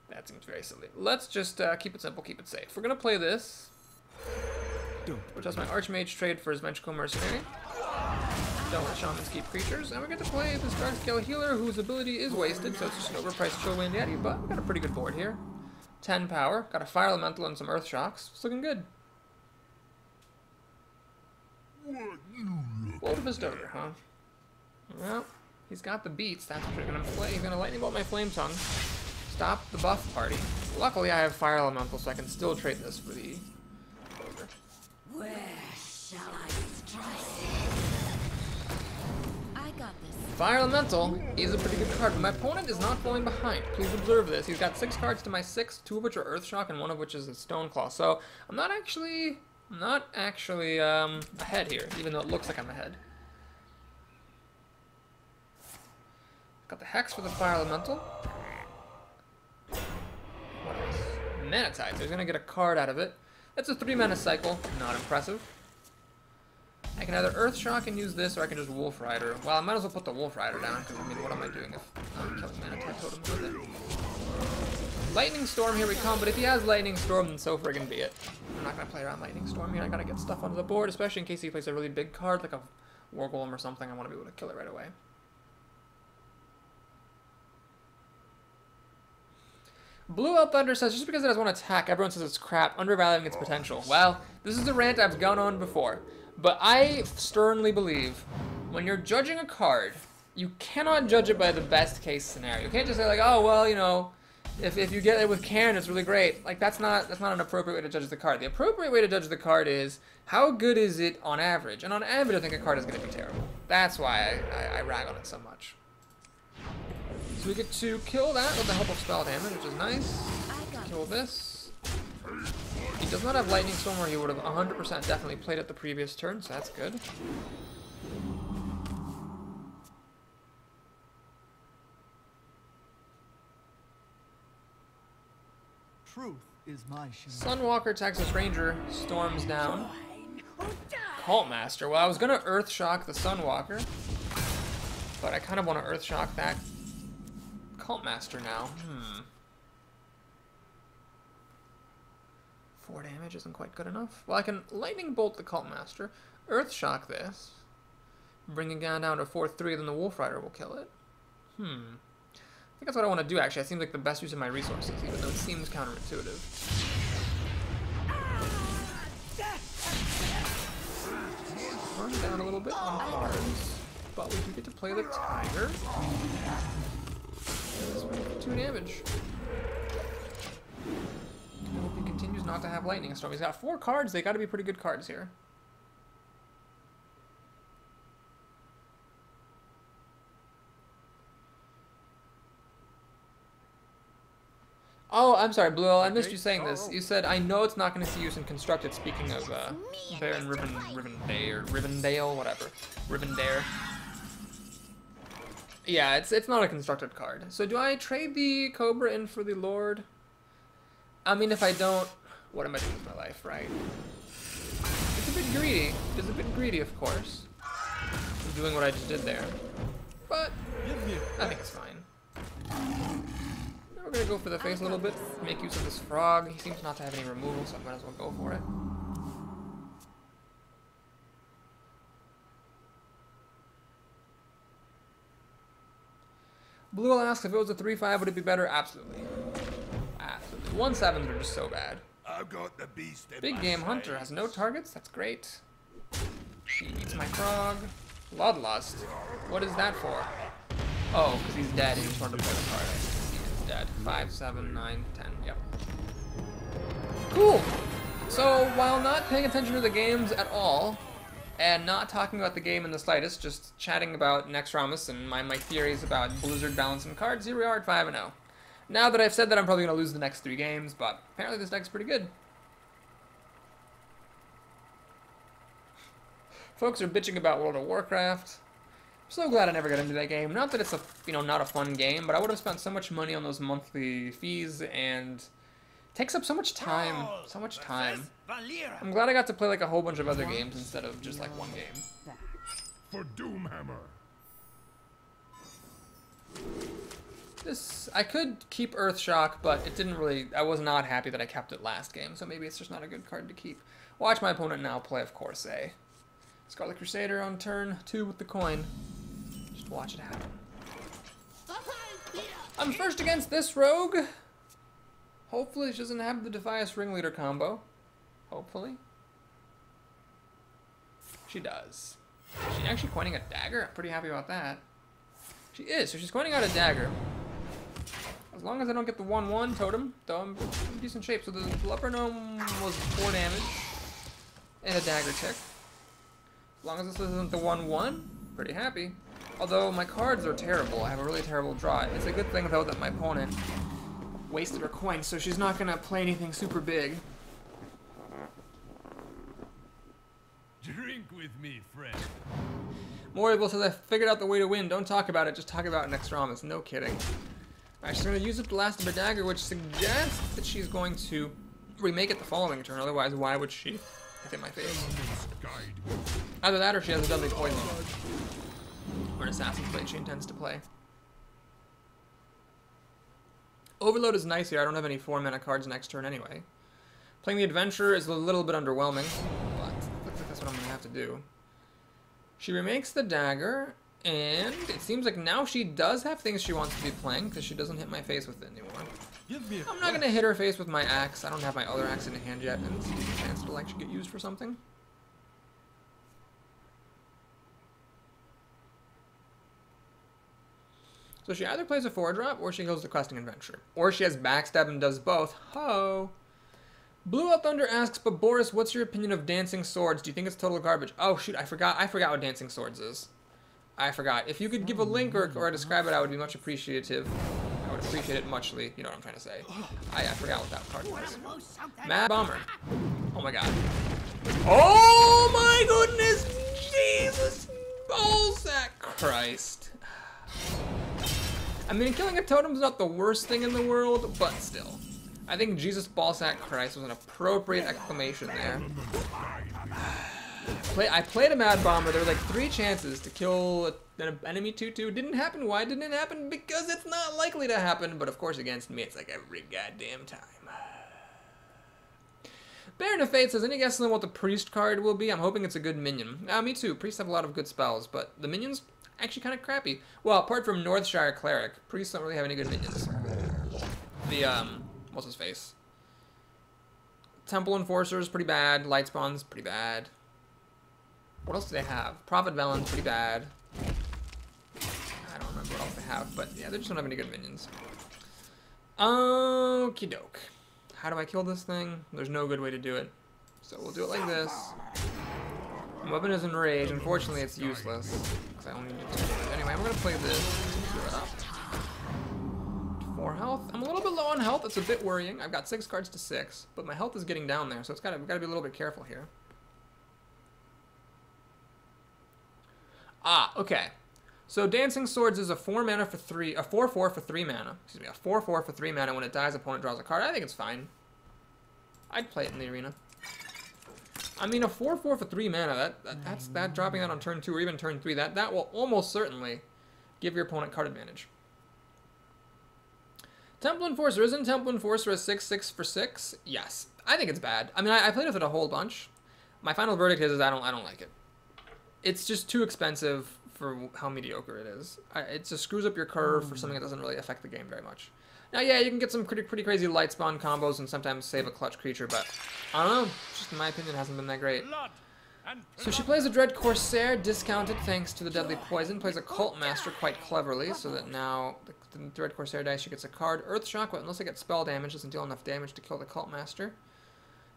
That seems very silly. Let's just keep it simple, keep it safe. We're gonna play this. Which has my Archmage trade for his Ventricle Mercenary. Don't let Shamans keep creatures. And we're going to play this Dark Scale Healer, whose ability is wasted, so it's just an overpriced Chillwind Yeti, but we've got a pretty good board here. 10 power, got a Fire Elemental and some Earthshocks. It's looking good. Woe to Bestower, huh? Well, he's got the beats. That's what you're gonna play. He's gonna lightning bolt my flame tongue. Stop the buff party. Luckily, I have fire elemental, so I can still trade this for the ogre. Where shall I strike? I got this. Fire elemental is a pretty good card, but my opponent is not falling behind. Please observe this. He's got 6 cards to my 6, 2 of which are Earth Shock and 1 of which is a Stone Claw. So I'm not actually ahead here, even though it looks like I'm ahead. Got the Hex for the Fire Elemental. What else? Manatide. So he's going to get a card out of it. That's a 3-mana cycle. Not impressive. I can either Earth Shock and use this, or I can just Wolf Rider. Well, I might as well put the Wolf Rider down, because, I mean, what am I doing if I'm killing Manatide Totems with it? Lightning Storm, here we come, but if he has Lightning Storm, then so friggin' be it. I'm not going to play around Lightning Storm here. I got to get stuff onto the board, especially in case he plays a really big card, like a War Golem or something. I want to be able to kill it right away. Blue Elf Thunder says, just because it has 1 attack, everyone says it's crap, undervaluing its potential. Well, this is a rant I've gone on before, but I sternly believe when you're judging a card, you cannot judge it by the best case scenario. You can't just say like, oh, well, you know, if you get it with Cairn, it's really great. Like, that's not an appropriate way to judge the card. The appropriate way to judge the card is, how good is it on average? And on average, I think a card is going to be terrible. That's why I rag on it so much. So we get to kill that with the help of spell damage, which is nice. Kill this. He does not have Lightning Storm, where he would have 100% definitely played it the previous turn, so that's good. Truth is my shield. Sunwalker, Texas Ranger, storms down. Cult Master. Well, I was gonna Earth Shock the Sunwalker, but I kind of want to Earth Shock that Cult Master now. 4 damage isn't quite good enough. Well, I can Lightning Bolt the Cult Master, Earth Shock this, bringing down to 4/3, then the Wolf Rider will kill it. I think that's what I want to do, actually. It seems like the best use of my resources, even though it seems counterintuitive. Run down a little bit on cards, but we do get to play the Tiger. 2 damage. I hope he continues not to have Lightning Storm. He's got 4 cards. They got to be pretty good cards here. Oh, I'm sorry, Blue L. I missed you saying this. You said, I know it's not going to see use in Constructed, speaking of Baron Rivendale, whatever. Rivendare. Yeah, it's not a constructed card. So do I trade the Cobra in for the Lord? I mean, if I don't, what am I doing with my life, right? It's a bit greedy. It's a bit greedy, of course. I'm doing what I just did there. But I think it's fine. We're gonna go for the face a little bit, make use of this frog. He seems not to have any removal, so I might as well go for it. Blue will ask if it was a 3/5, would it be better? Absolutely. Absolutely. 1/7s are just so bad. I've got the beast in Big my Game sights. Hunter has no targets. That's great. He eats my frog. Bloodlust. What is that for? Oh, because he's dead. He just wanted to play the card. He is dead. 5, 7, 9, 10. Yep. Cool. So while not paying attention to the games at all, and not talking about the game in the slightest, just chatting about Nexramus and my theories about Blizzard balancing cards, here we are at 5-0. Now that I've said that, I'm probably going to lose the next 3 games, but apparently this deck's pretty good. Folks are bitching about World of Warcraft. I'm so glad I never got into that game. Not that it's a, not a fun game, but I would have spent so much money on those monthly fees, and it takes up so much time. So much time. I'm glad I got to play like a whole bunch of other games instead of just like one game. For Doomhammer. I could keep Earthshock, but it didn't really, I was not happy that I kept it last game, so maybe it's just not a good card to keep. Watch my opponent now play, of course, a Scarlet Crusader on turn 2 with the coin. Just watch it happen. I'm first against this rogue. Hopefully she doesn't have the Defias Ringleader combo. Hopefully. She does. Is she actually coining a dagger? I'm pretty happy about that. She is, so she's coining out a dagger. As long as I don't get the 1-1 totem, though I'm in decent shape. So the leper gnome was 4 damage and a dagger tick. As long as this isn't the 1-1, pretty happy. Although my cards are terrible. I have a really terrible draw. It's a good thing though that my opponent wasted her coin, so she's not gonna play anything super big. Drink with me, friend. Morible says, I figured out the way to win. Don't talk about it, just talk about Nextramas. No kidding. Alright, she's going to use up the last of her dagger, which suggests that she's going to remake it the following turn. Otherwise, why would she hit my face? Either that or she has a deadly poison. Or an assassin's blade she intends to play. Overload is nice here. I don't have any 4-mana cards next turn anyway. Playing the adventurer is a little bit underwhelming, but looks like that's what I'm going to have to do. She remakes the dagger, and it seems like now she does have things she wants to be playing, because she doesn't hit my face with it anymore. I'm not going to hit her face with my axe. I don't have my other axe in hand yet, and it's a chance to actually get used for something. So she either plays a 4-drop, or she goes to Questing Adventure. Or she has Backstab and does both. Ho! Blue Out Thunder asks, but Boris, what's your opinion of Dancing Swords? Do you think it's total garbage? Oh shoot, I forgot what Dancing Swords is. I forgot. If you could give a link or describe it, I would be much appreciative. I would appreciate it muchly. You know what I'm trying to say. I forgot what that card was. Mad Bomber. Oh my god. Oh my goodness! Jesus! Ballsack Christ. I mean, killing a totem is not the worst thing in the world, but still. I think Jesus Ballsack Christ was an appropriate exclamation there. I played a Mad Bomber. There were like 3 chances to kill an enemy 2-2. Didn't happen. Why didn't it happen? Because it's not likely to happen. But of course, against me, it's like every goddamn time. Baron of Fate says, any guesses on what the Priest card will be? I'm hoping it's a good minion. Me too. Priests have a lot of good spells, but the minions actually kind of crappy. Well, apart from Northshire Cleric, priests don't really have any good minions. The what's his face? Temple Enforcer is pretty bad. Lightspawn's pretty bad. What else do they have? Prophet Velen's pretty bad. I don't remember what else they have, but yeah, they just don't have any good minions. Okie doke. How do I kill this thing? There's no good way to do it. So we'll do it like this. My weapon is Enrage. Unfortunately, it's useless. Because I only need to do it. Anyway, I'm going to play this. 4 health. I'm a little bit low on health. It's a bit worrying. I've got 6 cards to 6, but my health is getting down there, so we've got to be a little bit careful here. Okay. So Dancing Swords is a 4-mana for 3, a 4/4 for 3 mana. Excuse me, a 4/4 for 3 mana. When it dies, opponent draws a card. I think it's fine. I'd play it in the arena. I mean, a 4/4 for 3 mana. That's dropping out on turn 2 or even turn 3. That will almost certainly give your opponent card advantage. Temple Enforcer. Isn't Temple Enforcer a 6/6 for 6? Yes. I think it's bad. I mean, I played with it a whole bunch. My final verdict is I don't like it. It's just too expensive for how mediocre it is. It just screws up your curve for something that doesn't really affect the game very much. Now, yeah, you can get some pretty crazy light spawn combos and sometimes save a clutch creature, but I don't know. Just in my opinion, it hasn't been that great. So she plays a Dread Corsair, discounted thanks to the Deadly Poison. Plays a Cult Master quite cleverly, so that now the Dread Corsair dice, she gets a card. Earth Shock, but unless I get spell damage, doesn't deal enough damage to kill the Cult Master.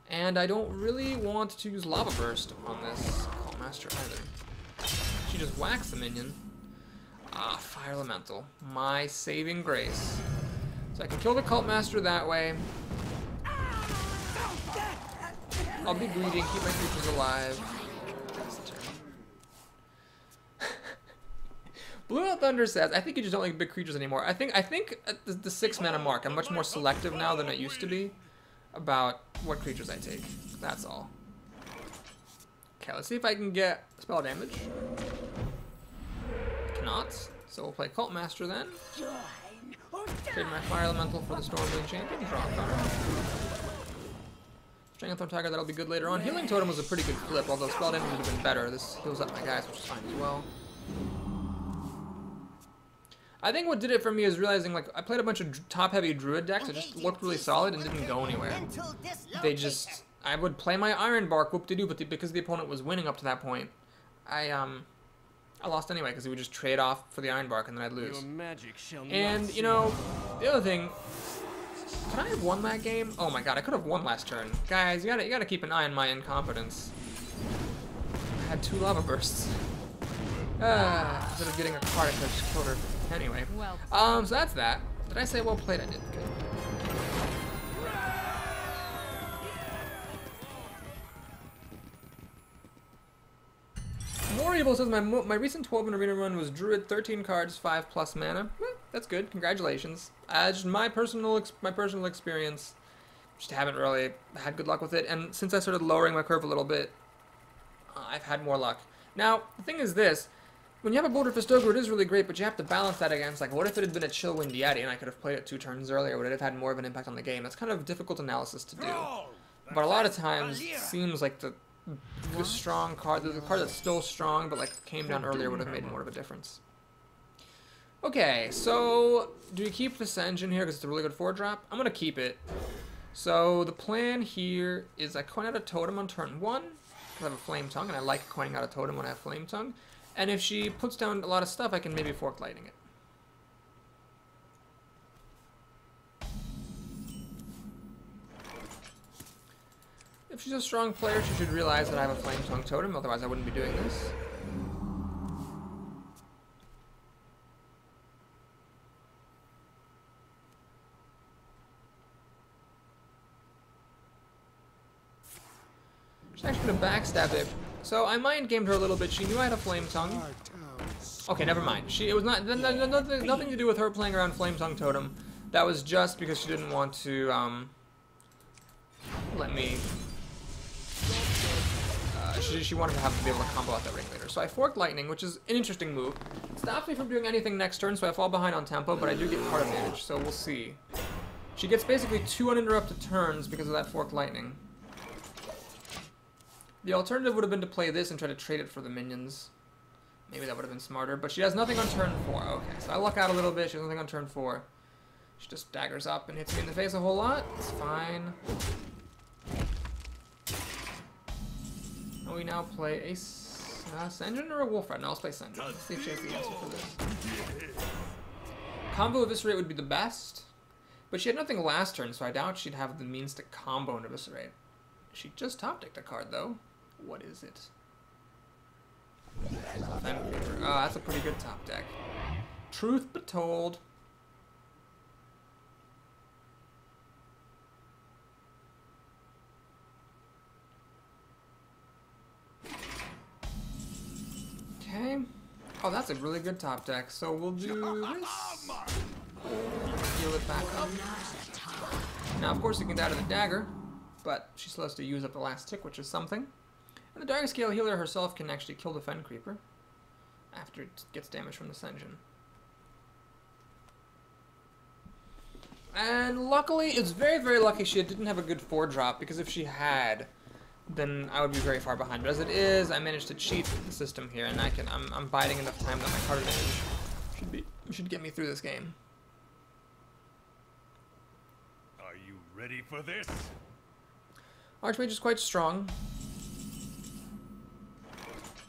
And I don't really want to use Lava Burst on this Cult Master either. She just whacks the minion. Fire Elemental. My saving grace. So I can kill the Cult Master that way. I'll be greedy and keep my creatures alive. That's the turn. Blue Out Thunder says, I think you just don't like big creatures anymore. I think at the 6 mana mark, I'm much more selective now than I used to be about what creatures I take. That's all. Okay, let's see if I can get spell damage. Cannot. So we'll play Cult Master then. Trade my Fire Elemental for the Stormwind Champion. Draw a card. Strength Tiger, that'll be good later on. Healing Totem was a pretty good flip, although spell damage would have been better. This heals up my guys, which is fine as well. I think what did it for me is realizing, like, I played a bunch of top-heavy Druid decks that just looked really solid and didn't go anywhere. I would play my Iron Bark, whoop-de-doo, but because the opponent was winning up to that point, I lost anyway because he would just trade off for the Iron Bark and then I'd lose. Your magic shall And, not you know, the other thing, could I have won that game? Oh my god, I could have won last turn. Guys, you gotta keep an eye on my incompetence. I had 2 lava bursts. Instead of getting a card, I could have just killed her. Anyway, so that's that. Did I say well played? I did. Good. More Evil says my recent 12 in arena run was Druid, 13 cards, 5+ mana. That's good. Congratulations. Just my personal experience, just haven't really had good luck with it. And since I started lowering my curve a little bit, I've had more luck. Now the thing is this: when you have a Boulder Festogo, it is really great, but you have to balance that against, like, what if it had been a Chillwind Yeti and I could have played it 2 turns earlier? Would it have had more of an impact on the game? That's kind of difficult analysis to do. But a lot of times, it seems like the strong card, the card that's still strong, but like came down earlier, would have made more of a difference. Okay, so do we keep this engine here because it's a really good 4-drop? I'm gonna keep it. So the plan here is I coin out a totem on turn 1 because I have a Flame Tongue, and I like coining out a totem when I have Flame Tongue. And if she puts down a lot of stuff, I can maybe Fork Lightning it. If she's a strong player, she should realize that I have a Flame Tongue totem, otherwise I wouldn't be doing this. She's actually gonna backstab it. So I mind gamed her a little bit. She knew I had a Flame Tongue. Okay, never mind. It was not nothing to do with her playing around Flame Tongue totem. That was just because she didn't want to let me. She wanted to be able to combo out that ring later. So I Forked Lightning, which is an interesting move. It stops me from doing anything next turn, so I fall behind on tempo, but I do get card advantage, so we'll see. She gets basically 2 uninterrupted turns because of that Forked Lightning. The alternative would have been to play this and try to trade it for the minions. Maybe that would have been smarter, but she has nothing on turn 4. Okay, so I luck out a little bit. She has nothing on turn 4. She just daggers up and hits me in the face a whole lot. It's fine. And we now play a Sen'jin or a Wolf Rider? No, let's play Sen'jin. Let's see if she has the answer for this. Combo Eviscerate would be the best, but she had nothing last turn, so I doubt she'd have the means to combo and Eviscerate. She just top decked a card, though. What is it? Oh, that's a pretty good top deck. Truth be told. Okay. Oh, that's a really good top deck. So we'll do this. Heal it back up. Now, of course, you can die to the dagger, but she still has to use up the last tick, which is something. And the Dire Scale Healer herself can actually kill the Fen Creeper after it gets damage from the Sen'jin. And luckily, it's very, very lucky she didn't have a good 4-drop, because if she had, then I would be very far behind. But as it is, I managed to cheat the system here, and I'm biding enough time that my card advantage should get me through this game. Are you ready for this? Archmage is quite strong.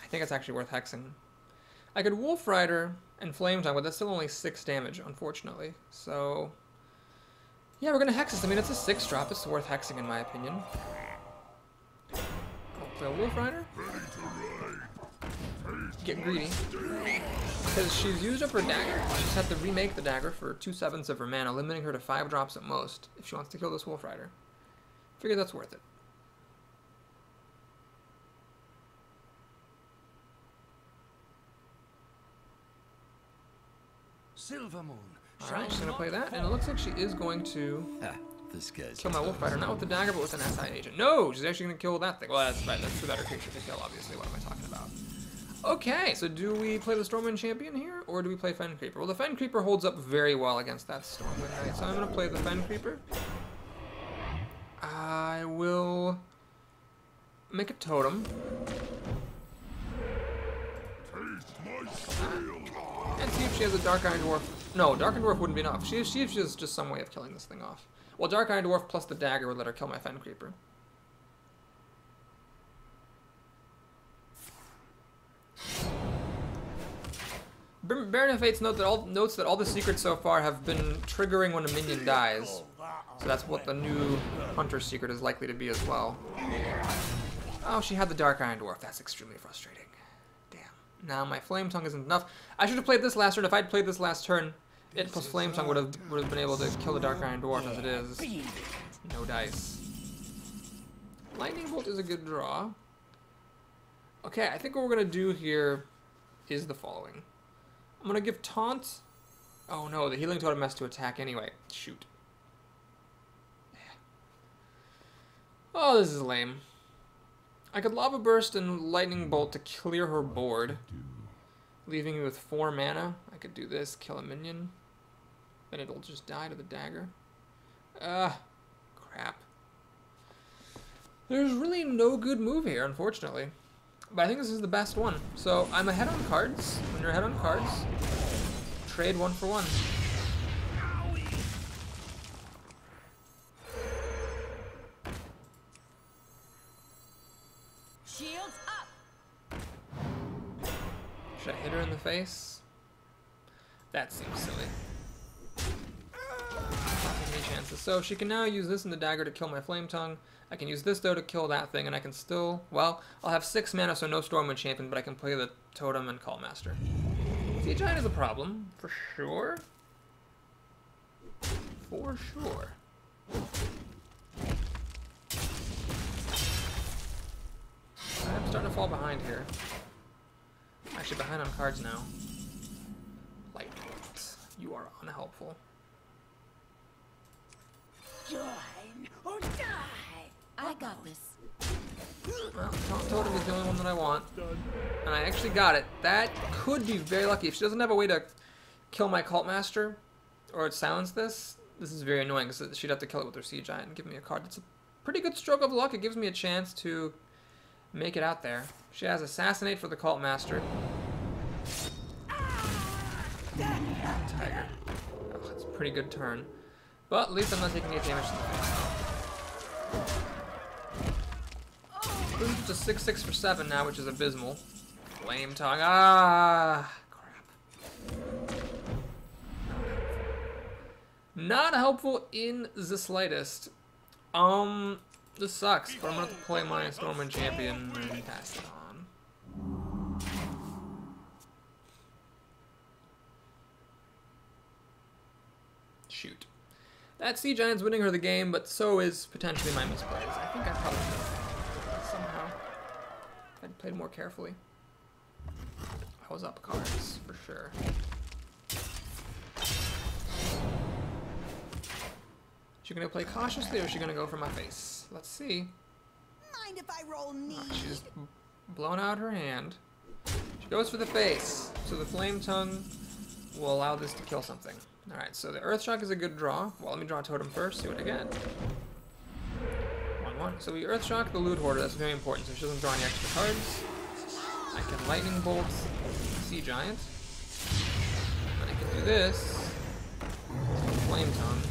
I think it's actually worth hexing. I could Wolf Rider and Flame Tongue, but that's still only 6 damage, unfortunately. So, yeah, we're gonna hex this. I mean, it's a 6-drop. It's worth hexing, in my opinion. I'll play a Wolf Rider. Get greedy. Because she's used up her dagger. She just had to remake the dagger for 2/7 of her mana, limiting her to 5 drops at most if she wants to kill this Wolf Rider. Figure that's worth it. Silver Moon. Alright, she's gonna play that, and it looks like she is going to This guy's kill my Wolf Rider, not with the dagger, but with an SI agent. No, she's actually gonna kill that thing. Well, that's right, that's the better creature to kill, obviously. What am I talking about? Okay, so do we play the Stormwind Champion here, or do we play Fen Creeper? Well, the Fen Creeper holds up very well against that Stormwind Knight, so I'm gonna play the Fen Creeper. I will make a totem. And see if she has a Dark Iron Dwarf. No, Dark Iron Dwarf wouldn't be enough. See if she has just some way of killing this thing off. Well, Dark Iron Dwarf plus the dagger would let her kill my Fen Creeper. Baron of Fates notes that all the secrets so far have been triggering when a minion dies. So that's what the new Hunter's secret is likely to be as well. Oh, she had the Dark Iron Dwarf. That's extremely frustrating. Damn. Now my Flame Tongue isn't enough. I should have played this last turn. If I'd played this last turn, it plus Flame Tongue would have been able to kill the Dark Iron Dwarf as it is. No dice. Lightning Bolt is a good draw. Okay, I think what we're going to do here is the following. I'm going to give Taunt. Oh no, the Healing Totem has to attack anyway. Shoot. Oh, this is lame. I could Lava Burst and Lightning Bolt to clear her board, leaving me with 4 mana. I could do this, kill a minion. Then it'll just die to the dagger. Crap. There's really no good move here, unfortunately. But I think this is the best one. So I'm ahead on cards. When you're ahead on cards, trade 1 for 1. Shields up. Should I hit her in the face? That seems silly. Not taking any chances. So she can now use this in the dagger to kill my Flame Tongue. I can use this though to kill that thing, and I can still, well, I'll have 6 mana, so no Stormwind Champion, but I can play the Totem and Call Master. Sea Giant is a problem, for sure. For sure. I'm starting to fall behind here. I'm actually behind on cards now. Light Bolt. You are unhelpful. Join or die. I got this. Well, Taunt Totem is the only one that I want. And I actually got it. That could be very lucky. If she doesn't have a way to kill my Cult Master, or silence this is very annoying, because she'd have to kill it with her Sea Giant and give me a card. It's a pretty good stroke of luck. It gives me a chance to make it out there. She has Assassinate for the Cult Master. Tiger. Oh, that's a pretty good turn. But at least I'm not taking any damage to the face. Brings it to 6/6 for 7 now, which is abysmal. Flame Tongue. Ah, crap. Not helpful in the slightest. This sucks, but I'm gonna have to play my Stormwind Champion and pass it on. Shoot. That Sea Giant's winning her the game, but so is potentially my misplays. I think I probably should have somehow. If I'd played more carefully. I was up cards, for sure. Is she gonna play cautiously, or is she gonna go for my face? Let's see. Mind if I roll knee? She's blown out her hand. She goes for the face, so the Flame Tongue will allow this to kill something. Alright, so the Earth Shock is a good draw. Well, let me draw a Totem first, see what I get. 1/1. So we Earth Shock the Loot Hoarder, that's very important, so she doesn't draw any extra cards. I can Lightning Bolt Sea Giant. And I can do this. Flame Tongue.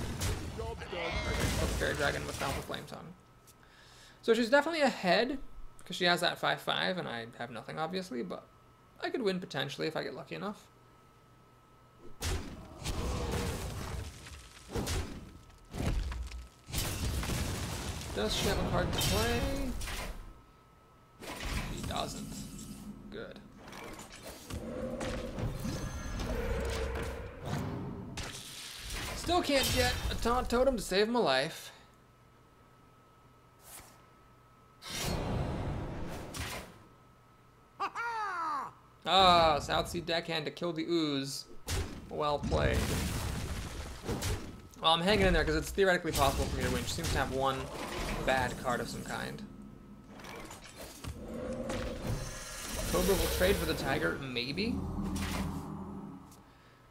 Fairy Dragon without the Flame Tongue. So she's definitely ahead, because she has that 5/5, and I have nothing, obviously, but I could win potentially if I get lucky enough. Does she have a card to play? She doesn't. Good. Still can't get a Taunt Totem to save my life. Ah, Southsea Deckhand to kill the ooze. Well played. Well, I'm hanging in there because it's theoretically possible for me to win. She seems to have one bad card of some kind. Cobra will trade for the Tiger, maybe.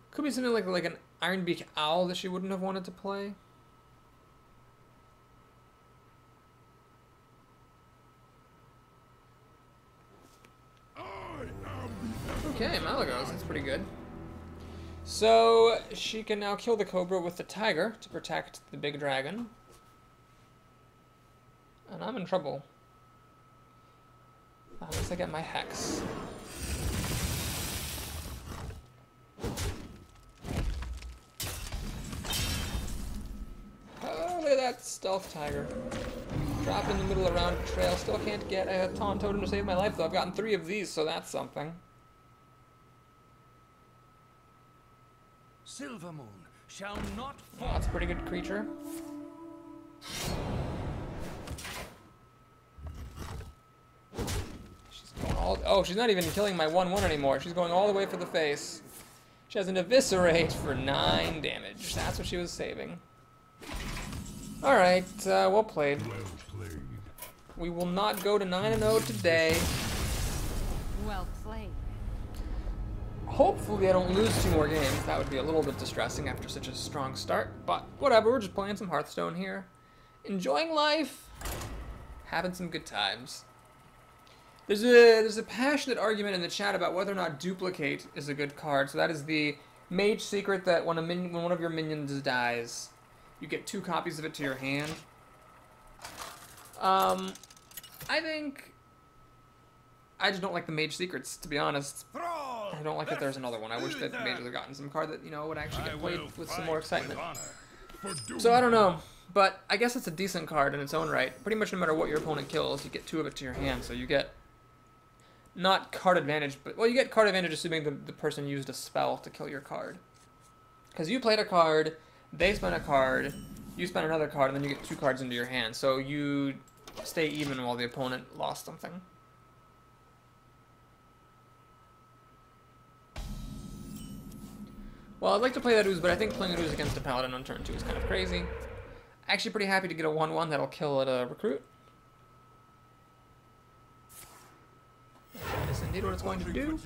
Could be something like an Ironbeak Owl that she wouldn't have wanted to play. Okay, Malagos, that's pretty good. So she can now kill the Cobra with the Tiger to protect the big dragon. And I'm in trouble. Unless I get my Hex. that Stealth Tiger. Dropped in the middle around a trail. Still can't get a Taunt Totem to save my life, though. I've gotten 3 of these, so that's something. Silver Moon shall not Oh, fall. that's a pretty good creature. She's going all... Oh, she's not even killing my 1/1 anymore. She's going all the way for the face. She has an Eviscerate for 9 damage. That's what she was saving. Alright, well played. Well played. We will not go to 9-0 today. Well played. Hopefully I don't lose 2 more games. That would be a little bit distressing after such a strong start. But whatever, we're just playing some Hearthstone here. Enjoying life. Having some good times. There's a passionate argument in the chat about whether or not Duplicate is a good card. So that is the mage secret that when one of your minions dies, you get 2 copies of it to your hand. I think I just don't like the mage secrets, to be honest. I don't like that there's another one. I wish that mages had gotten some card that, you know, would actually get played with some more excitement. So I don't know, but I guess it's a decent card in its own right. Pretty much no matter what your opponent kills, you get 2 of it to your hand, so you get not card advantage, but, well, you get card advantage assuming the person used a spell to kill your card. Because you played a card, they spent a card, you spent another card, and then you get 2 cards into your hand, so you stay even while the opponent lost something. Well, I'd like to play that Ooze, but I think playing an Ooze against a Paladin on turn 2 is kind of crazy. Actually pretty happy to get a 1/1 that'll kill at a Recruit. That is indeed what it's going to do.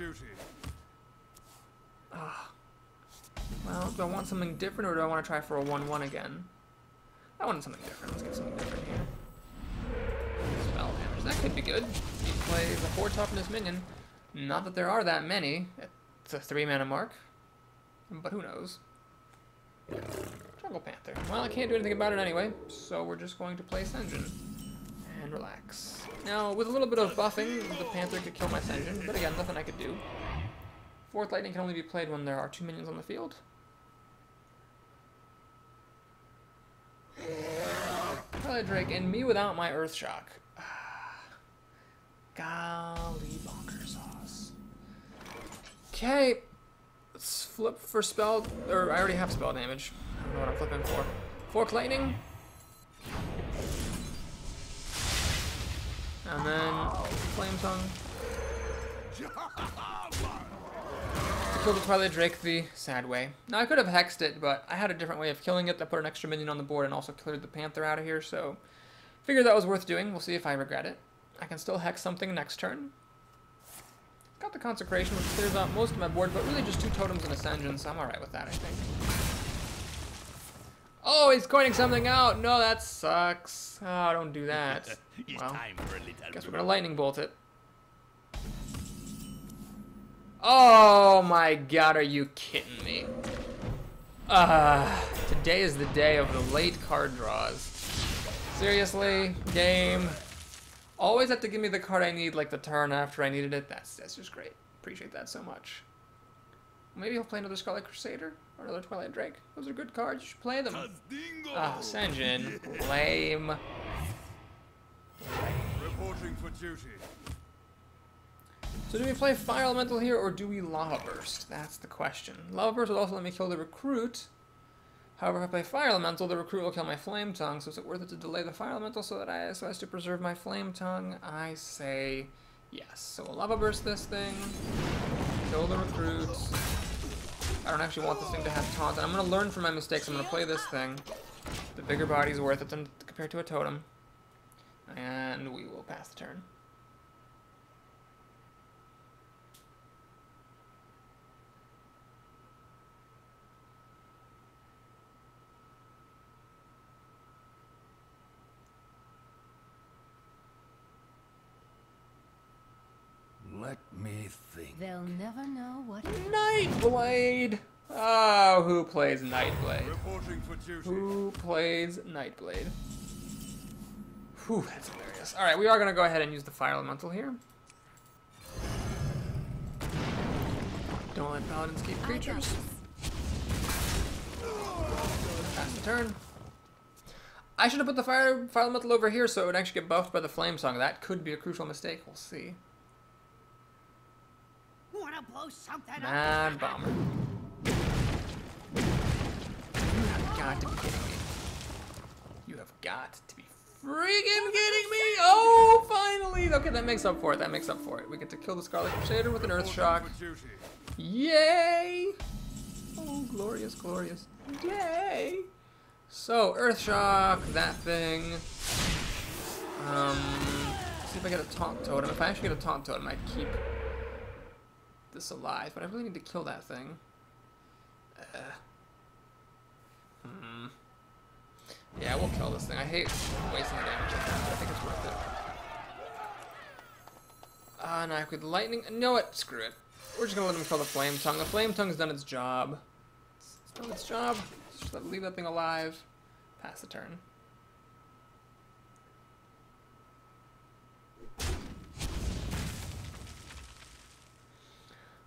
Well, do I want something different, or do I want to try for a 1/1 again? I wanted something different. Let's get something different here. Spell damage. That could be good. You play the 4 toughness minion. Not that there are that many. It's a 3-mana mark. But who knows? Jungle Panther. Well, I can't do anything about it anyway, so we're just going to play Sen'jin. And relax. Now, with a little bit of buffing, the Panther could kill my Sen'jin, but again, nothing I could do. 4th Lightning can only be played when there are 2 minions on the field. Twilight Drake, and me without my Earth Shock. Golly bonker sauce. Okay. Let's flip for spell, or I already have spell damage. I don't know what I'm flipping for. Fork Lightning. And then Flame Tongue. Kill the Twilight Drake the sad way. Now I could have hexed it, but I had a different way of killing it that put an extra minion on the board and also cleared the Panther out of here, so figured that was worth doing. We'll see if I regret it. I can still hex something next turn. Got the Consecration, which clears out most of my board, but really just 2 totems and a Sen'jin, so I'm alright with that, I think. Oh, he's coining something out! No, that sucks. Oh, don't do that. Well, guess we're gonna Lightning Bolt it. Oh my god, are you kidding me? Today is the day of the late card draws. Seriously? Game? Always have to give me the card I need like the turn after I needed it. That's just great. Appreciate that so much. Maybe I'll play another Scarlet Crusader or another Twilight Drake. Those are good cards. You should play them. Ah, Sen'jin. Lame. Reporting for duty. So do we play Fire Elemental here or do we Lava Burst? That's the question. Lava Burst will also let me kill the Recruit. However, if I play Fire Elemental, the Recruit will kill my Flame Tongue, so is it worth it to delay the Fire Elemental so as to preserve my Flame Tongue? I say yes. So we'll Lava Burst this thing, kill the Recruit. I don't actually want this thing to have taunt, and I'm going to learn from my mistakes. I'm going to play this thing. The bigger body's worth it than compared to a totem. And we will pass the turn. Let me think. They'll never know what. Nightblade! Oh, who plays Nightblade? Reporting for duty. Who plays Nightblade? Whew, that's hilarious. Alright, we are going to go ahead and use the Fire Elemental here. Don't let Paladins keep creatures. Pass the turn. I should have put the fire elemental over here so it would actually get buffed by the flame song. That could be a crucial mistake. We'll see. Wanna blow something up? Mad Bomber. You have got to be kidding me. You have got to be freaking kidding me! Oh, finally! Okay, that makes up for it. That makes up for it. We get to kill the Scarlet Crusader with an Earth Shock. For duty. Yay! Oh, glorious, glorious. Yay! So, Earth Shock, that thing. See if I get a Taunt Totem. If I actually get a Taunt Totem, I keep this alive. But I really need to kill that thing. Yeah, we'll kill this thing. I hate wasting the damage like that, but I think it's worth it. And I could lightning. No, what? Screw it. We're just gonna let him kill the Flame Tongue. The Flame Tongue's done its job. It's done its job. Just leave that thing alive. Pass the turn.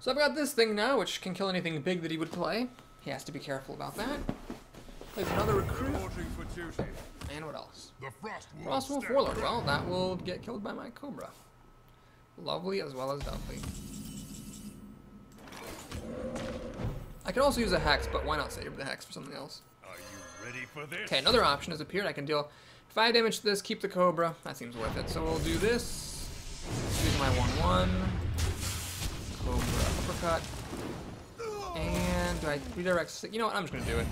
So I've got this thing now, which can kill anything big that he would play. He has to be careful about that. Plays another recruit. Reporting for duty. And what else? The Frostwolf Warlord. Well, that will get killed by my Cobra. Lovely as well as lovely. I can also use a Hex, but why not save the Hex for something else? Are you ready for this? Okay, another option has appeared. I can deal 5 damage to this, keep the Cobra. That seems worth it. So we'll do this. Use my 1/1. Cobra uppercut. And do I redirect? You know what? I'm just gonna do it.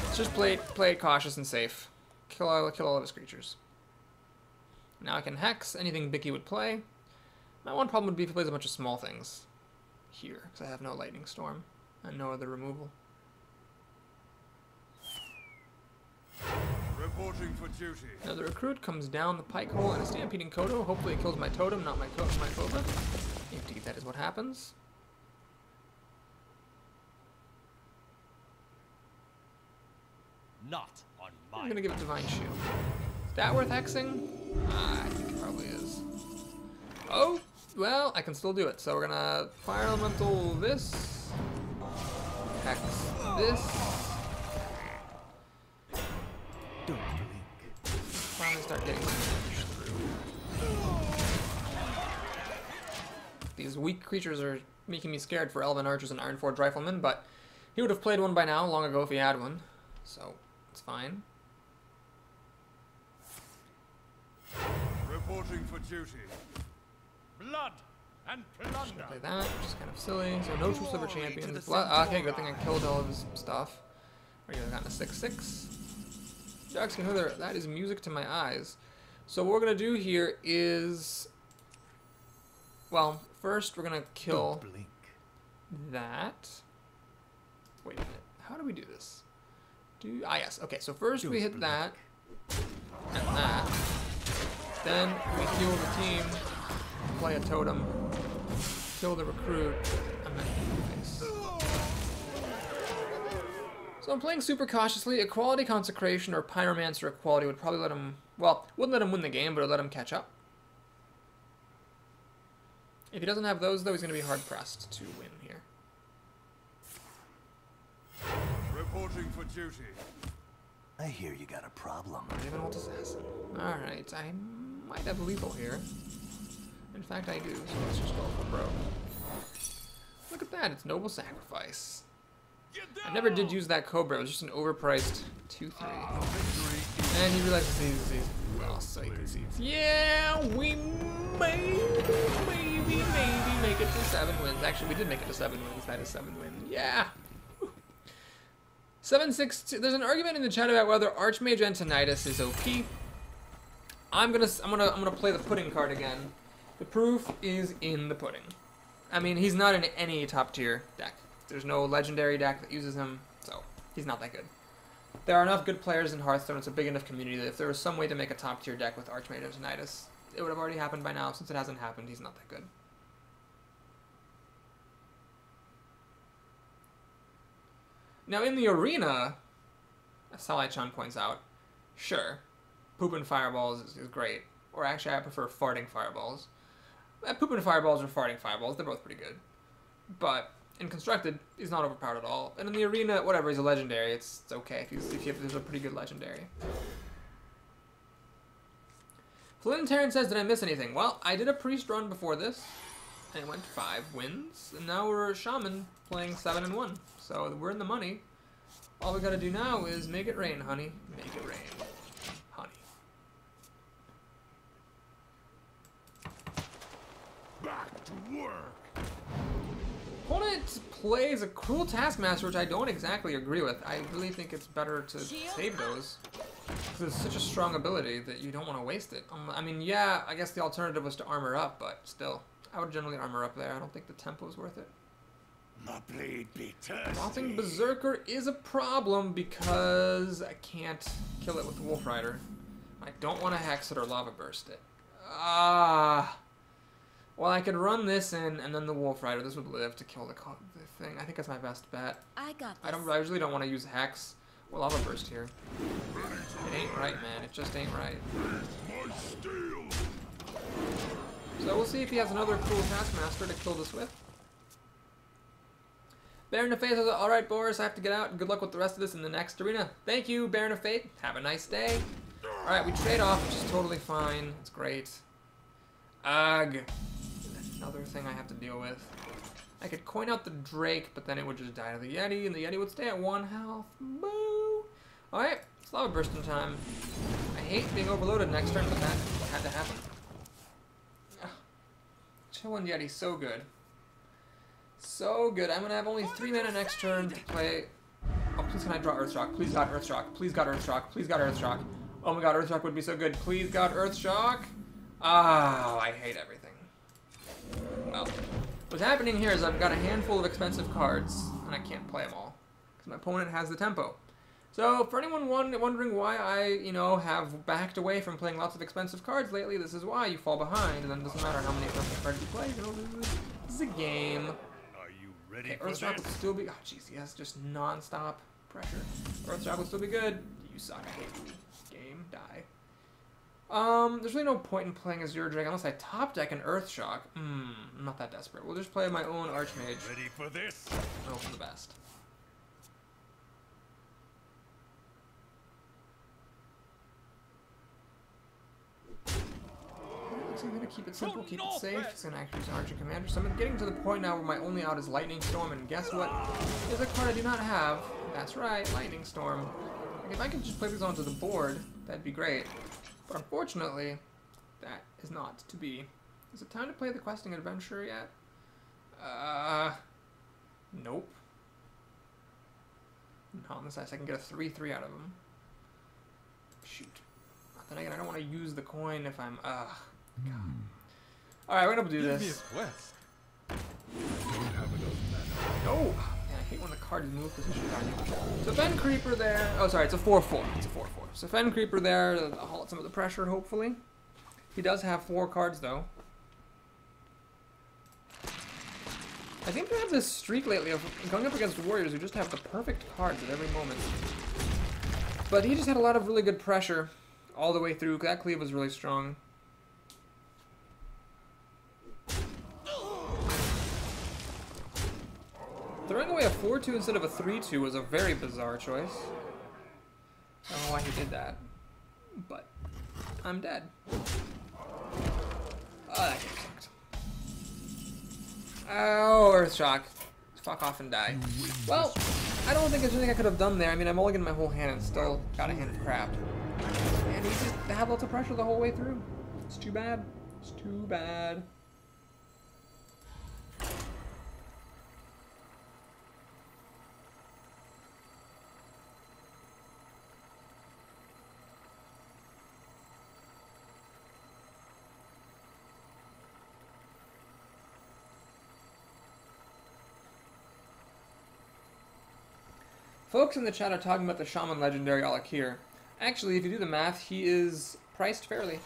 Let's just play it cautious and safe. Kill all of his creatures. Now I can Hex anything Bicky would play. My one problem would be if he plays a bunch of small things here, because I have no Lightning Storm and no other removal. Reporting for duty. Now the recruit comes down the pike hole and a Stampeding Kodo. Hopefully it kills my totem, not my Cobra. Indeed, that is what happens. Not on I'm my. gonna give it Divine Shield. Is that worth hexing? I think it probably is. Oh, well, I can still do it. So we're gonna Fire Elemental this, Hex this. Don't blink. Finally start getting some damage through. These weak creatures are making me scared for Elven Archers and Ironforged Riflemen, but he would have played one by now, long ago if he had one. So, it's fine. Reporting for duty. Blood and plunder. Play that, which is kind of silly. So no True Silver Champions. Okay, good thing I killed all of his stuff. We're gonna gotten a 6/6. Jackson Hither, that is music to my eyes. So what we're gonna do here is, well, first we're gonna kill Don't blink. that. Wait a minute, how do we do this? Yes, okay, so first we hit that, and that. Then we heal the team, play a totem, kill the recruit, and then face. So I'm playing super cautiously. Equality, Consecration, or Pyromancer Equality would probably let him, well, wouldn't let him win the game, but it would let him catch up. If he doesn't have those, though, he's going to be hard-pressed to win here. Reporting for duty. I hear you got a problem. Raven Ult Assassin. Alright, I might have lethal here. In fact, I do, so let's just go for broke. Look at that, it's Noble Sacrifice. I never did use that Cobra, it was just an overpriced 2/3. And he realizes he's lost, so he concedes. Yeah, we maybe make it to 7 wins. Actually, we did make it to 7 wins. That is 7 wins. Yeah! 7-6. There's an argument in the chat about whether Archmage Antonidas is OP. I'm gonna play the pudding card again. The proof is in the pudding. I mean, he's not in any top tier deck. There's no legendary deck that uses him, so he's not that good. There are enough good players in Hearthstone. It's a big enough community that if there was some way to make a top tier deck with Archmage Antonidas, it would have already happened by now. Since it hasn't happened, he's not that good. Now, in the arena, as Salai-chan points out, sure, pooping fireballs is great. Or actually, I prefer farting fireballs. Pooping fireballs or farting fireballs, they're both pretty good. But In Constructed, he's not overpowered at all. And in the arena, whatever, he's a legendary. It's okay if there's a pretty good legendary. Flintarian says, did I miss anything? Well, I did a priest run before this, and it went 5 wins, and now we're a shaman playing 7-1. So we're in the money. All we gotta do now is make it rain, honey. Make it rain, honey. Back to work. Opponent plays a Cruel Taskmaster, which I don't exactly agree with. I really think it's better to save those. Because it's such a strong ability that you don't want to waste it. I mean, yeah, I guess the alternative was to armor up, but still. I would generally armor up there. I don't think the tempo is worth it. My blade be thirsty. Dropping Berserker is a problem because I can't kill it with the Wolf Rider. I don't want to Hex it or Lava Burst it. Well, I could run this in and then the Wolf Rider. This would live to kill the thing. I think that's my best bet. I got this. I usually don't want to use Hex or Lava Burst here. It ain't right, man. It just ain't right. My steel. So we'll see if he has another Cruel Taskmaster to kill this with. Baron of Fate says, alright, Boris, I have to get out. Good luck with the rest of this in the next arena. Thank you, Baron of Fate. Have a nice day. Alright, we trade off, which is totally fine. It's great. Ugh. Another thing I have to deal with. I could coin out the Drake, but then it would just die to the Yeti, and the Yeti would stay at 1 health. Boo! Alright, it's Lava Bursting time. I hate being overloaded next turn, but that had to happen. Ugh. Chillin' Yeti, so good. So good. I'm gonna have only 3 mana next turn to play. Oh, please can I draw Earthshock? Please God Earthshock. Please God Earthshock. Please God Earthshock. Oh my God, Earthshock would be so good. Please God Earthshock. Oh, I hate everything. Well, what's happening here is I've got a handful of expensive cards, and I can't play them all because my opponent has the tempo. So, for anyone wondering why I, have backed away from playing lots of expensive cards lately, this is why. You fall behind, and then it doesn't matter how many expensive cards you play. This is a game. Are you ready for Earthshock would this? still be. Oh, jeez, yes, just non-stop pressure. Earthshock would still be good. You suck. I hate you. Game, die. There's really no point in playing Azure Drake unless I top deck an Earthshock. I'm not that desperate. We'll just play my own Archmage. Ready for this? Hope for the best. So I'm gonna keep it simple, keep it safe. It's gonna actually use Archer Commander. So I'm getting to the point now where my only out is Lightning Storm, and guess what? There's a card I do not have. That's right, Lightning Storm. Like, if I could just play these onto the board, that'd be great. But unfortunately, that is not to be. Is it time to play the Questing Adventure yet? Nope. Not unless I can get a 3/3 out of them. Shoot. But then again, I don't want to use the coin if I'm, God. Alright, we're gonna do this. quest. Oh! Man, I hate when the cards move positions on you. So Fen Creeper there. Oh, sorry, it's a 4/4. It's a 4/4. So Fen Creeper there to halt some of the pressure, hopefully. He does have 4 cards, though. I think they have this streak lately of going up against warriors who just have the perfect cards at every moment. But he just had a lot of really good pressure all the way through. That cleave was really strong. Throwing away a 4/2 instead of a 3/2 was a very bizarre choice. I don't know why he did that, but I'm dead. Oh, that game sucked. Oh, Earthshock. Fuck off and die. Well, I don't think there's anything I could have done there. I mean, I mulliganed my whole hand and still got a hand of crap. And he just had lots of pressure the whole way through. It's too bad. It's too bad. Folks in the chat are talking about the Shaman Legendary Alakir. Actually, if you do the math, he is priced fairly.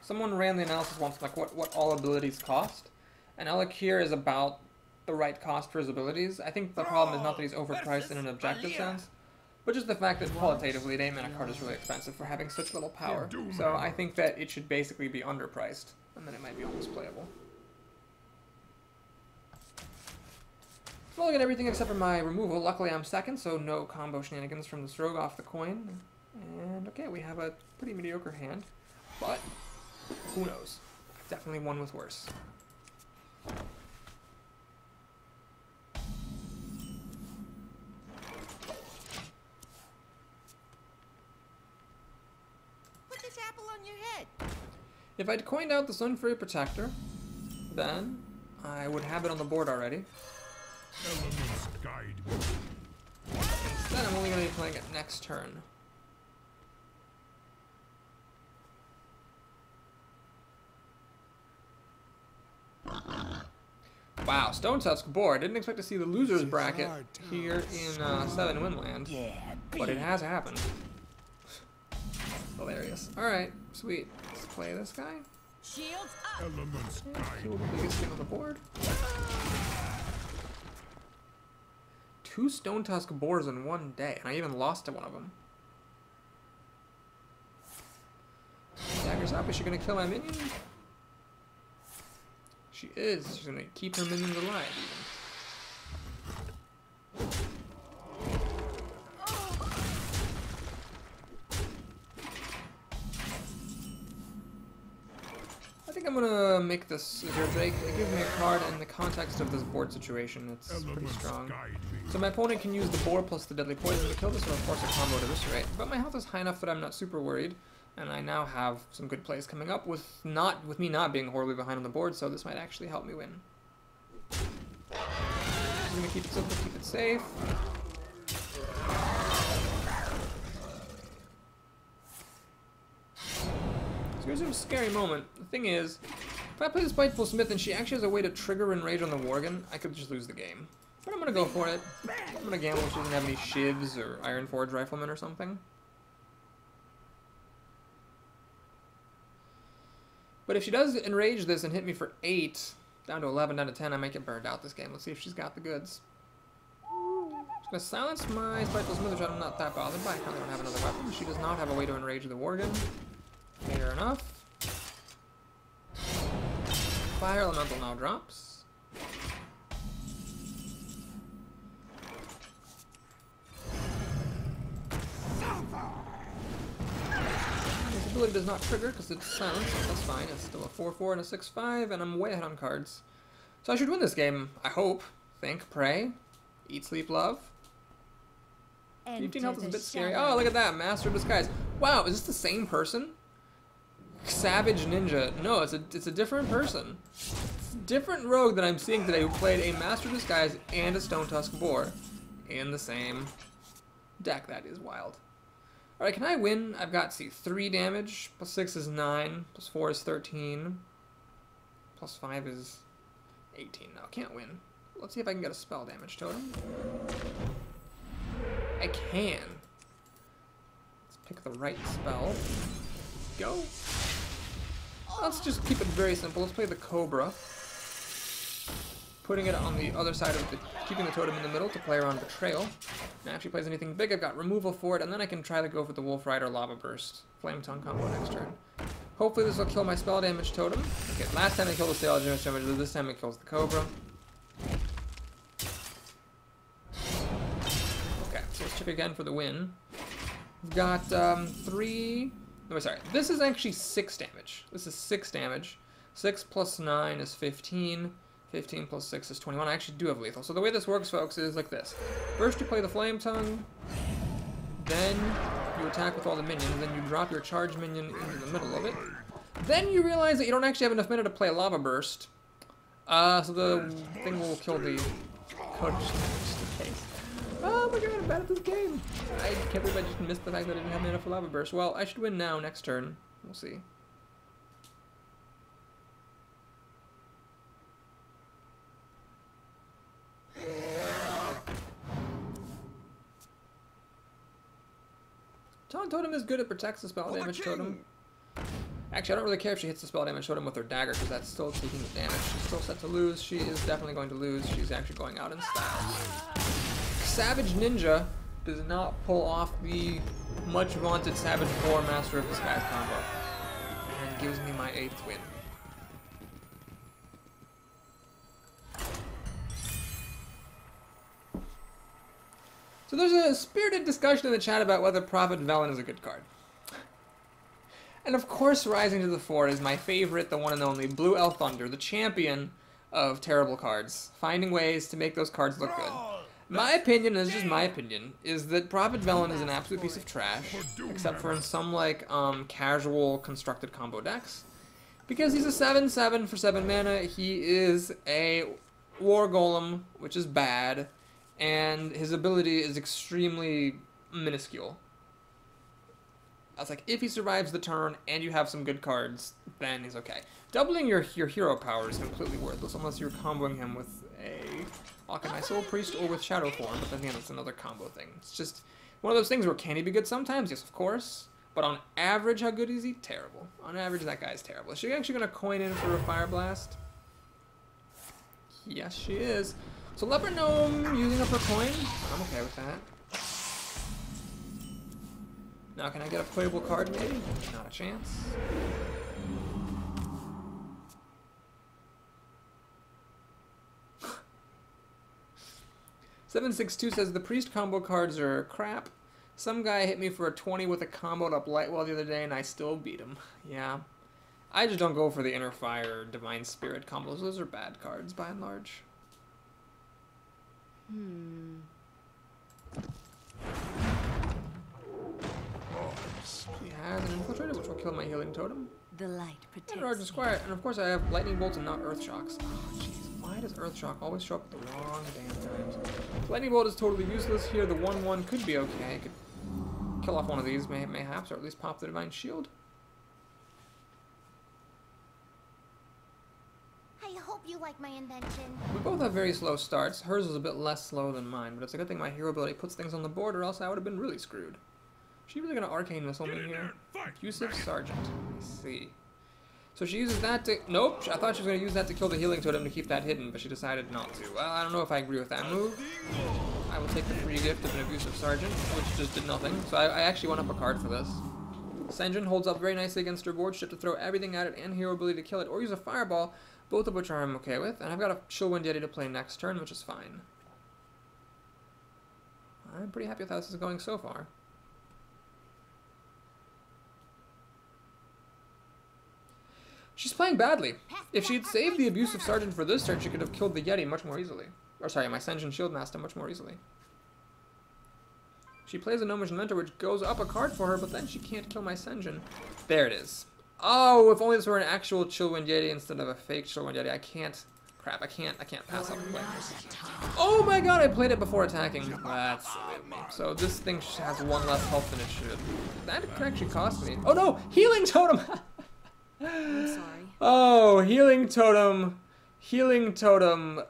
Someone ran the analysis once, like what all abilities cost, and Alakir is about the right cost for his abilities. I think the problem is not that he's overpriced in an objective sense, but just the fact that qualitatively, an 8-mana card is really expensive for having such little power. So I think that it should basically be underpriced, and then it might be almost playable. Well, I got everything except for my removal. Luckily, I'm second, so no combo shenanigans from the Stroke off the coin. And okay, we have a pretty mediocre hand, but who knows? I've definitely won with worse. Put this apple on your head. If I'd coined out the Sunfury Protector, then I would have it on the board already. Elements guide me. Instead, I'm only going to be playing it next turn. Wow, Stone Tusk board. Didn't expect to see the losers bracket here in 7 Winland, but it has happened. Hilarious. Alright, sweet. Let's play this guy. Shields up. Elements guide Kill me. the biggest thing on the board. 2 Stone Tusk boars in one day, and I even lost to one of them. Daggers up. Is she going to kill my minion? She is. She's going to keep her minions alive, even. I think I'm gonna make this Azure Drake. It gives me a card in the context of this board situation. It's pretty Elements strong. guide me. So my opponent can use the boar plus the deadly poison to kill this, or force a combo to this rate. But my health is high enough that I'm not super worried, and I now have some good plays coming up with me not being horribly behind on the board. So this might actually help me win. I'm gonna keep it simple, keep it safe. So here's a scary moment. The thing is, if I play the Spiteful Smith and she actually has a way to trigger Enrage on the Worgen, I could just lose the game. But I'm gonna go for it. I'm gonna gamble if she doesn't have any Shivs or Iron Forge Riflemen or something. But if she does Enrage this and hit me for 8, down to 11, down to 10, I might get burned out this game. Let's see if she's got the goods. Just gonna silence my Spiteful Smith, which I'm not that bothered by. I currently don't have another weapon. She does not have a way to Enrage the Worgen. Fair enough. Fire Elemental now drops. This ability does not trigger because it's silenced, so that's fine. It's still a 4-4 and a 6-5, and I'm way ahead on cards. So I should win this game, I hope. Think, pray, eat, sleep, love. 15 health is a bit scary. Oh, look at that. Master of Disguise. Wow, is this the same person? Savage Ninja. No, it's a different person. It's a different rogue that I'm seeing today who played a Master of Disguise and a Stone Tusk Boar in the same deck. That is wild. Alright, can I win? I've got, see, 3 damage, plus 6 is 9, plus 4 is 13, plus 5 is 18. No, can't win. Let's see if I can get a spell damage totem. I can. Let's pick the right spell. Go. Let's just keep it very simple. Let's play the Cobra. Putting it on the other side of the... keeping the totem in the middle to play around Betrayal. Now if she plays anything big, I've got removal for it, and then I can try to go for the Wolf Rider Lava Burst. Flame Tongue combo next turn. Hopefully this will kill my spell damage totem. Okay, last time it killed the spell damage totem, this time it kills the Cobra. Okay, so let's check again for the win. We've got 3... No, sorry. This is actually 6 damage. This is 6 damage. 6 plus 9 is 15. 15 plus 6 is 21. I actually do have lethal. So the way this works, folks, is like this. First you play the Flame Tongue. Then you attack with all the minions. Then you drop your charge minion into the middle of it. Then you realize that you don't actually have enough mana to play Lava Burst. So the thing will kill the code. Oh my god, I'm bad at this game. I can't believe I just missed the fact that I didn't have mana for Lava Burst. Well, I should win now, next turn. We'll see. Taunt Totem is good. It protects the spell damage totem. Actually, I don't really care if she hits the spell damage totem with her dagger, because that's still taking the damage. She's still set to lose. She is definitely going to lose. She's actually going out in style. Savage Ninja does not pull off the much vaunted Savage 4 Master of Disguise combo. And gives me my 8th win. So there's a spirited discussion in the chat about whether Prophet Velen is a good card. And of course, Rising to the Fore is my favorite, the one and only Blue Elf Thunder, the champion of terrible cards, finding ways to make those cards look good. My opinion, and it's just my opinion, is that Prophet Velen is an absolute piece of trash, except for in some, like, casual constructed combo decks. Because he's a 7/7 for 7 mana, he is a War Golem, which is bad, and his ability is extremely minuscule. I was like, if he survives the turn and you have some good cards, then he's okay. Doubling your hero power is completely worthless unless you're comboing him with a Alchemist Soul Priest or with Shadow Form, but then again, that's another combo thing. It's just one of those things where can he be good sometimes? Yes, of course. But on average, how good is he? Terrible. On average, that guy's terrible. Is she actually going to coin in for a Fire Blast? Yes, she is. So Leopard Gnome using up her coin? I'm okay with that. Now can I get a playable card maybe? Not a chance. "762 says the priest combo cards are crap. Some guy hit me for a 20 with a comboed up Lightwell the other day and I still beat him." Yeah. I just don't go for the Inner Fire, Divine Spirit combos. Those are bad cards by and large. She has an Infiltrator, which will kill my Healing Totem. The light protects And Argent Squire, and of course I have Lightning Bolts and not Earth Shocks. Oh, jeez, why does Earth Shock always show up at the wrong damn times? Lightning Bolt is totally useless here. The 1/1 could be okay. I could kill off one of these, mayhaps, or at least pop the Divine Shield. I hope you like my invention. We both have very slow starts. Hers is a bit less slow than mine, but it's a good thing my hero ability puts things on the board, or else I would have been really screwed. She really gonna Arcane Missile me here? Abusive Sergeant. I see. So she uses that to... Nope, I thought she was gonna use that to kill the Healing Totem to keep that hidden, but she decided not to. Well, I don't know if I agree with that move. I will take the free gift of an Abusive Sergeant, which just did nothing. So I actually went up a card for this. Senjin holds up very nicely against her board. She has to throw everything at it and hero ability to kill it, or use a Fireball, both of which I'm okay with. And I've got a Chillwind Yeti to play next turn, which is fine. I'm pretty happy with how this is going so far. She's playing badly. If she had saved the Abusive Sergeant for this turn, she could have killed the Yeti much more easily. Or sorry, my Senjin Shieldmaster much more easily. She plays a Gnomish Mentor, which goes up a card for her, but then she can't kill my Senjin. There it is. Oh, if only this were an actual Chillwind Yeti instead of a fake Chillwind Yeti. I can't. Crap, I can't pass up playing this. Oh my god, I played it before attacking. That's silly of me. So this thing has one less health than it should. That could actually cost me. Oh no! Healing Totem! I'm sorry. Oh, Healing Totem. Healing Totem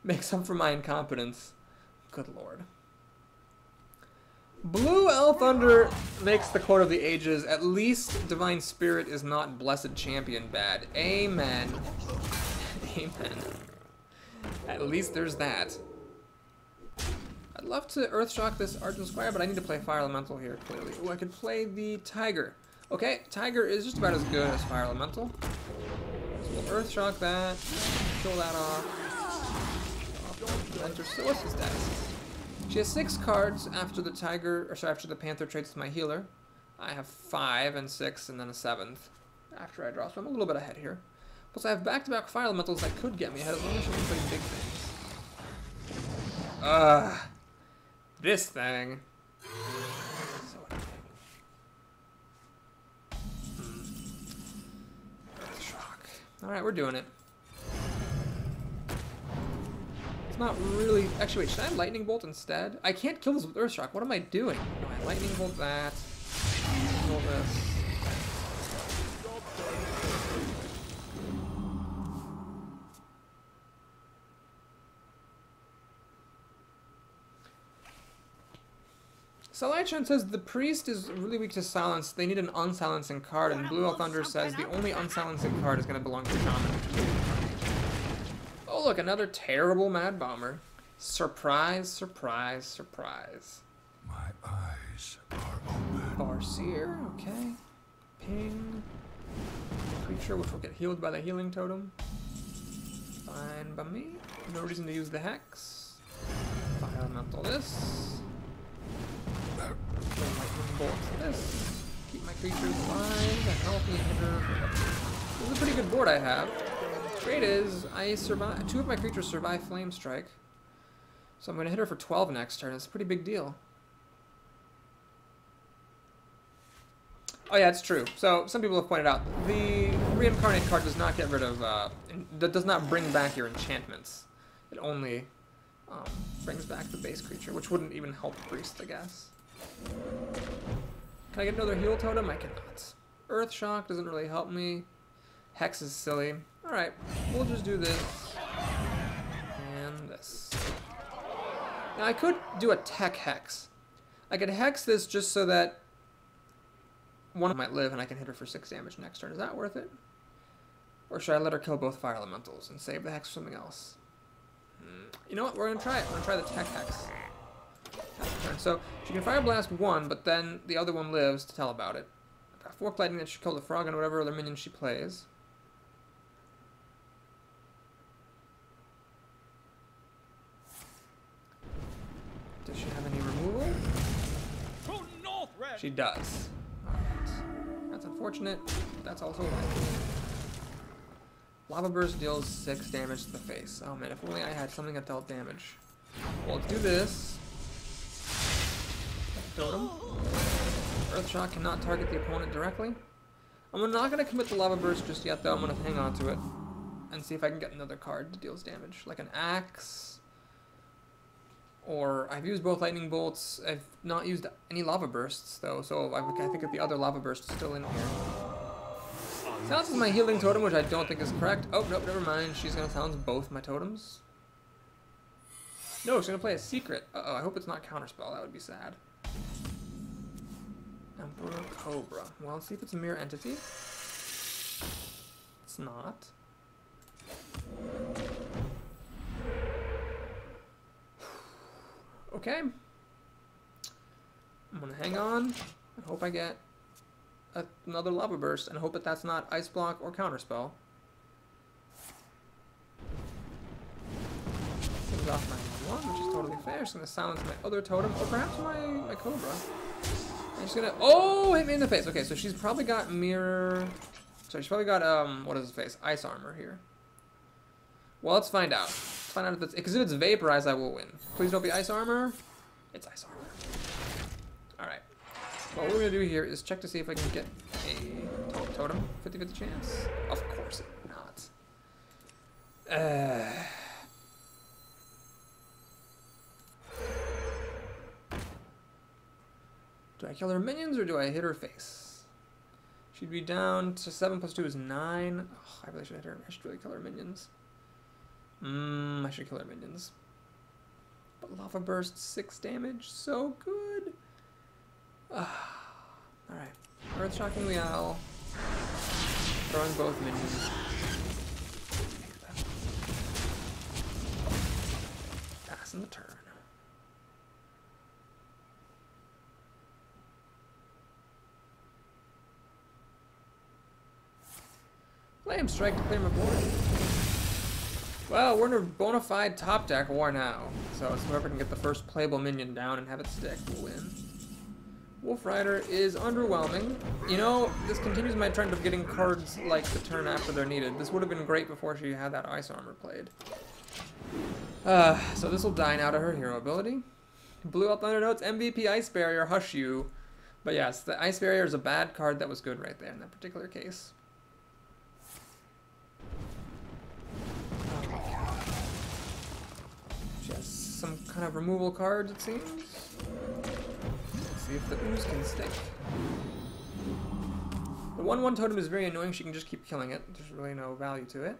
makes up for my incompetence. Good lord. Blue Elf Thunder makes the Court of the Ages. At least Divine Spirit is not Blessed Champion bad. Amen. Amen. At least there's that. I'd love to Earthshock this Argent Squire, but I need to play Fire Elemental here, clearly. Oh, I could play the Tiger. Okay, Tiger is just about as good as Fire Elemental. So we'll Earthshock that, kill that off. Enter, so what's the status? She has 6 cards after the Tiger, or sorry, after the Panther trades with my healer. I have 5 and 6 and then a 7th after I draw, so I'm a little bit ahead here. Plus I have back-to-back Fire Elementals that could get me ahead as long as she can play big things. This thing. So annoying. Shock. Alright, we're doing it. It's not really... Actually, wait, should I have Lightning Bolt instead? I can't kill this with Earthshock. What am I doing? No, I Lightning Bolt that. Kill this. Salai-chan says the priest is really weak to silence. They need an unsilencing card, and Blue Elf Thunder says the only unsilencing card is going to belong to Shaman. Oh look, another terrible Mad Bomber. Surprise, surprise, surprise. My eyes are open. Barseer, okay. Ping. Creature, which will get healed by the Healing Totem. Fine by me. No reason to use the Hex. Fire Elemental this. Lightning bolt to this. Keep my creatures alive and healthy and hit her. This is a pretty good board I have. Great is, I survive. 2 of my creatures survive Flame Strike. So I'm going to hit her for 12 next turn. It's a pretty big deal. Oh yeah, it's true. So some people have pointed out the Reincarnate card does not get rid of, that does not bring back your enchantments. It only brings back the base creature, which wouldn't even help Priest, I guess. Can I get another heal totem? I cannot. Earth Shock doesn't really help me. Hex is silly. Alright, we'll just do this. And this. Now I could do a tech Hex. I could Hex this just so that one might live and I can hit her for 6 damage next turn. Is that worth it? Or should I let her kill both fire elementals and save the Hex for something else? You know what? We're going to try it. We're going to try the tech Hex. So she can Fire Blast 1, but then the other one lives to tell about it. I've got Fork Lightning that should kill the frog and whatever other minion she plays. Does she have any removal? She does. Alright. That's unfortunate. That's also life. Lava Burst deals 6 damage to the face. Oh man, if only I had something that dealt damage. Well, let's do this. Totem. Earth Shock cannot target the opponent directly. I'm not going to commit the Lava Burst just yet, though. I'm going to hang on to it and see if I can get another card that deals damage, like an Axe. Or I've used both Lightning Bolts. I've not used any Lava Bursts, though, so I think that the other Lava Burst is still in here. Silences my healing totem, which I don't think is correct. Oh, nope, never mind. She's going to silence both my totems. No, she's going to play a secret. Uh-oh, I hope it's not Counterspell. That would be sad. Emperor Cobra. Well, let's see if it's a mirror entity. It's not. Okay. I'm going to hang on and hope I get another Lava Burst and hope that that's not Ice Block or Counterspell. Things off my 1, which is totally fair. Just going to silence my other totem, or perhaps my Cobra. I'm just going to... Oh! Hit me in the face. Okay, so she's probably got mirror... Sorry, she's probably got, what is his face? Ice Armor here. Well, let's find out. Let's find out if it's... Because if it's Vaporize, I will win. Please don't be Ice Armor. It's Ice Armor. Alright. What we're going to do here is check to see if I can get a totem. 50-50 chance. Of course not. Do I kill her minions or do I hit her face? She'd be down to 7 plus 2 is 9. Oh, I really should hit her. I should really kill her minions. I should kill her minions. But Lava Burst 6 damage. So good. Alright. Earth Shocking the Owl. Throwing both minions. Passing the turn. Flame Strike to clear my board. Well, we're in a bona fide top deck war now. So it's whoever can get the first playable minion down and have it stick will win. Wolf Rider is underwhelming. You know, this continues my trend of getting cards like the turn after they're needed. This would have been great before she had that Ice Armor played. So this will die now to her hero ability. Blue Out Thunder Notes, MVP Ice Barrier, hush you. But yes, the Ice Barrier is a bad card that was good right there in that particular case. She has some kind of removal cards, it seems. Let's see if the ooze can stick. The 1/1 totem is very annoying. She can just keep killing it. There's really no value to it.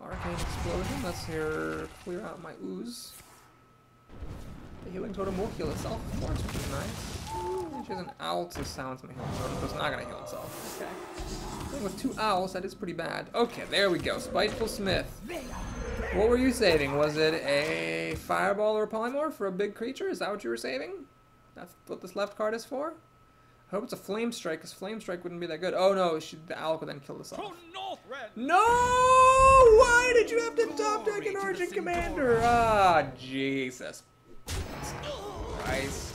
Arcane Explosion. Let's hear clear out my ooze. The healing totem will heal itself, of course, which is nice. She has an owl to silence my healing totem, so it's not going to heal itself. Okay. I think with 2 owls, that is pretty bad. Okay, there we go. Spiteful Smith. What were you saving? Was it a Fireball or a Polymorph for a big creature? Is that what you were saving? That's what this left card is for? hope it's a Flame Strike, because Flame Strike wouldn't be that good. Oh no, the Owl could then kill this off. Northred. No! Why did you have to top deck an Argent Commander? Ah, Jesus. Christ.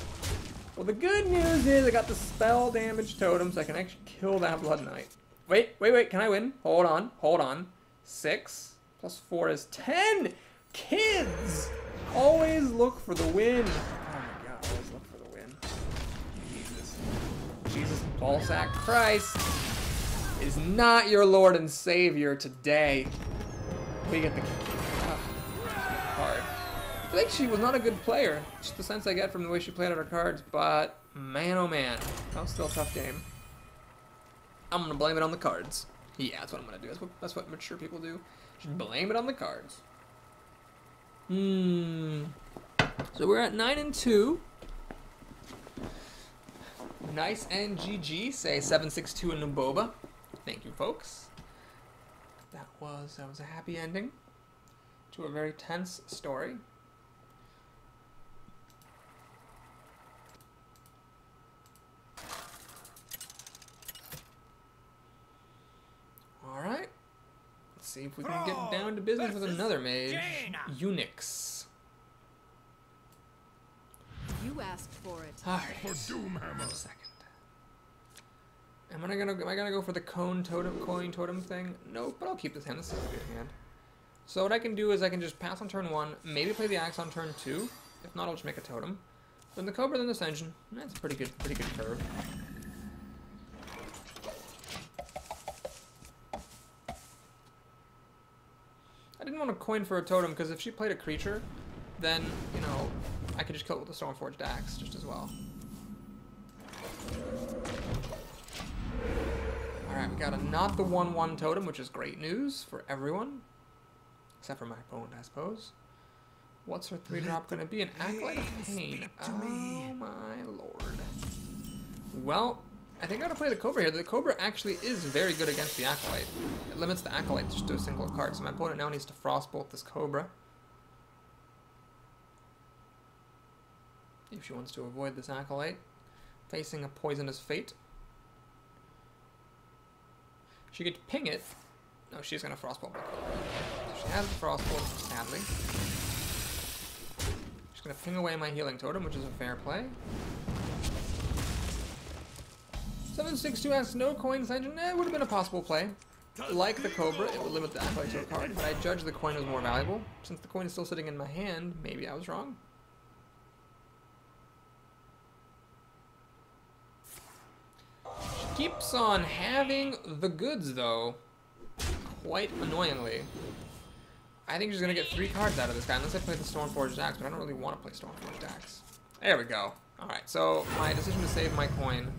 Well, the good news is I got the spell damage totem, so I can actually kill that Blood Knight. Wait, can I win? Hold on. 6 plus 4 is 10! Kids! Always look for the win. Oh my god, always look for the win. Jesus ballsack Christ is not your Lord and Savior today. We get the card. I think she was not a good player. Just the sense I get from the way she played out her cards, but man oh man, that was still a tough game. I'm gonna blame it on the cards. Yeah, that's what I'm gonna do. That's what mature people do. Just blame it on the cards. So we're at 9-2. Nice and GG say 762 and Nuboba. Thank you, folks. That was a happy ending to a very tense story. All right. Let's see if we can get down to business with another mage. Unix. You asked for it. All right. For Doomhammer. A second. Am I gonna go for the coin totem thing? Nope, but I'll keep this hand. This is a good hand. So what I can do is I can just pass on turn 1, maybe play the axe on turn 2. If not, I'll just make a totem. Then the Cobra, then the Ascension. That's a pretty good curve. I didn't want to coin for a totem because if she played a creature, then, you know, I could just kill it with a Stormforged Axe just as well. Alright, we got a not the 1/1 totem, which is great news for everyone. Except for my opponent, I suppose. What's her 3-drop going to be? An Acolyte of Pain. Oh my lord. Well, I think I gotta play the Cobra here. The Cobra actually is very good against the Acolyte. It limits the Acolyte just to a single card, so my opponent now needs to Frostbolt this Cobra. If she wants to avoid this Acolyte. Facing a Poisonous Fate. She could ping it. No, she's gonna Frostbolt my Cobra. She has the Frostbolt, sadly. She's gonna ping away my Healing Totem, which is a fair play. 762 asks no coin Ascension. It would have been a possible play. Like the Cobra, it would limit the Acolyte to a card, but I judged the coin was more valuable. Since the coin is still sitting in my hand, maybe I was wrong. She keeps on having the goods, though. Quite annoyingly. I think she's going to get 3 cards out of this guy, unless I play the Stormforged Axe, but I don't really want to play Stormforged Axe. There we go. Alright, so my decision to save my coin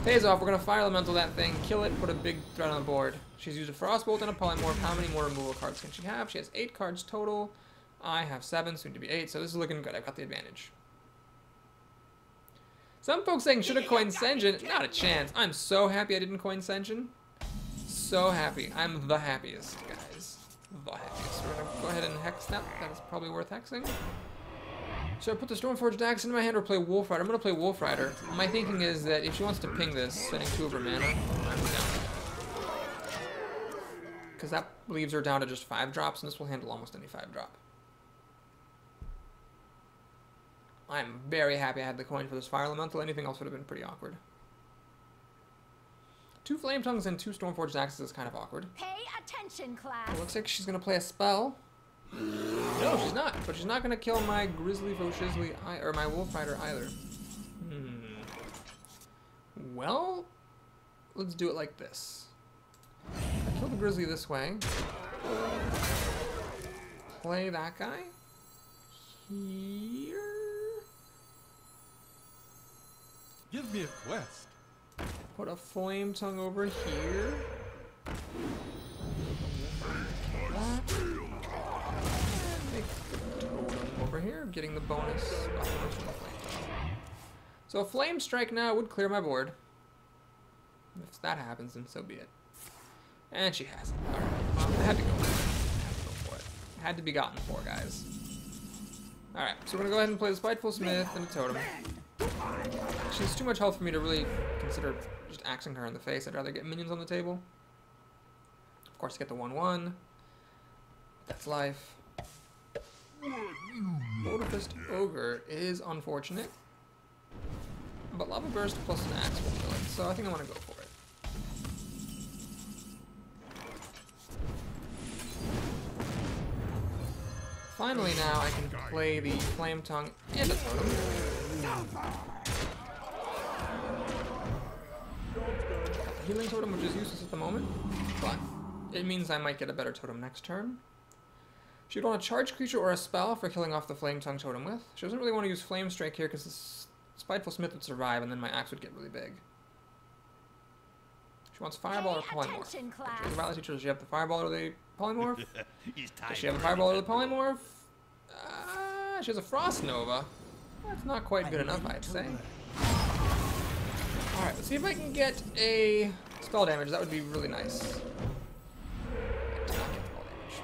pays off. We're going to Fire Elemental that thing, kill it, put a big threat on the board. She's used a Frostbolt and a Polymorph. How many more removal cards can she have? She has 8 cards total. I have 7, soon to be 8, so this is looking good. I've got the advantage. Some folks saying should have coined Senjin. Not a chance. I'm so happy I didn't coin Senjin. So happy. I'm the happiest, guys. The happiest. We're going to go ahead and hex that. That is probably worth hexing. So I put the Stormforged Axe in my hand or play Wolf Rider. I'm going to play Wolf Rider. My thinking is that if she wants to ping this, spending 2 of her mana, I'm down. Because that leaves her down to just 5 drops, and this will handle almost any 5 drop. I'm very happy I had the coin for this Fire Elemental. Anything else would have been pretty awkward. 2 Flame Tongues and 2 Stormforged Axes is kind of awkward. Pay attention, class. It looks like she's going to play a spell. No, she's not. But she's not going to kill my Grizzly Foshizzly or my Wolf Rider either. Well, let's do it like this. I kill the Grizzly this way. Play that guy. Here. Give me a quest. Put a Flame Tongue over here. Make the totem over here, getting the bonus from the Flame Tongue. So a Flame Strike now would clear my board. If that happens, then so be it. And she has it. Alright, well, I had to go for it. I had to go for it. Had to be gotten for, guys. Alright, so we're gonna go ahead and play the Spiteful Smith and a totem. She's too much health for me to really consider just axing her in the face. I'd rather get minions on the table. Of course, get the 1/1. That's life. Lotus Ogre is unfortunate. But Lava Burst plus an axe will kill it, so I think I want to go for it. Finally now I can play the Flame Tongue and a Totem. Healing Totem, which is useless at the moment, but it means I might get a better Totem next turn. She would want a charge creature or a spell for killing off the Flame Tongue Totem with. She doesn't really want to use Flame Strike here because the Spiteful Smith would survive and then my axe would get really big. She wants Fireball or Polymorph. She's a Violet Teacher. Does she have the Fireball or the Polymorph? Does she have a Fireball or the Polymorph? She has a Frost Nova. That's not quite good enough, I'd say. Alright, let's see if I can get a spell damage. That would be really nice. I did not get spell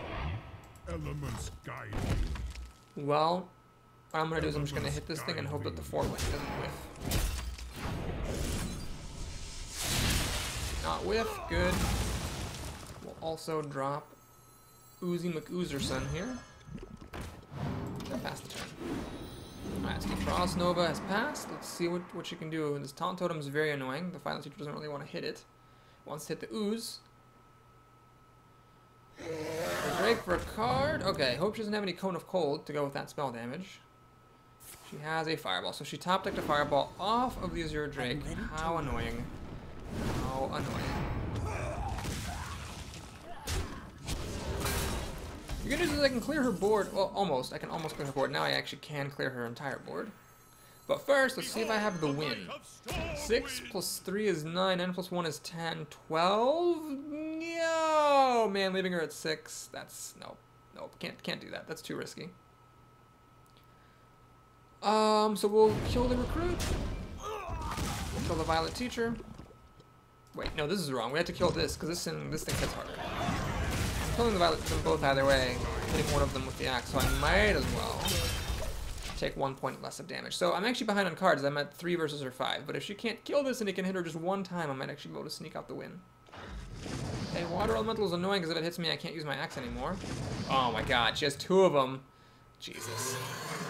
damage. Elements guide me. Well, what I'm going to do is I'm just going to hit this thing and hope that the 4-win doesn't whiff. Not whiff, good. We'll also drop Oozy McOozerson here. And pass the turn. Alright, so the Frost Nova has passed. Let's see what she can do. This Taunt Totem is very annoying. The Violet Teacher doesn't really want to hit it. Wants to hit the Ooze. Drake for a card. Okay, hope she doesn't have any Cone of Cold to go with that spell damage. She has a Fireball, so she top decked a Fireball off of the Azure Drake. How annoying. How annoying. The good news is I can clear her board. Well, almost. I can almost clear her board. Now I actually can clear her entire board. But first, let's see if I have the win. 6 plus 3 is 9. 9 plus 1 is 10. 12? No! Man, leaving her at 6. That's... Nope. Nope. Can't do that. That's too risky. So we'll kill the Recruit. We'll kill the Violet Teacher. Wait, no, this is wrong. We have to kill this, because this thing hits harder. I'm killing the Violet them both either way, hitting one of them with the axe, so I might as well take 1 point less of damage. So I'm actually behind on cards. I'm at 3 versus her 5, but if she can't kill this and it can hit her just one time, I might actually be able to sneak out the win. Okay, Water Elemental is annoying because if it hits me, I can't use my axe anymore. Oh my god, she has 2 of them. Jesus.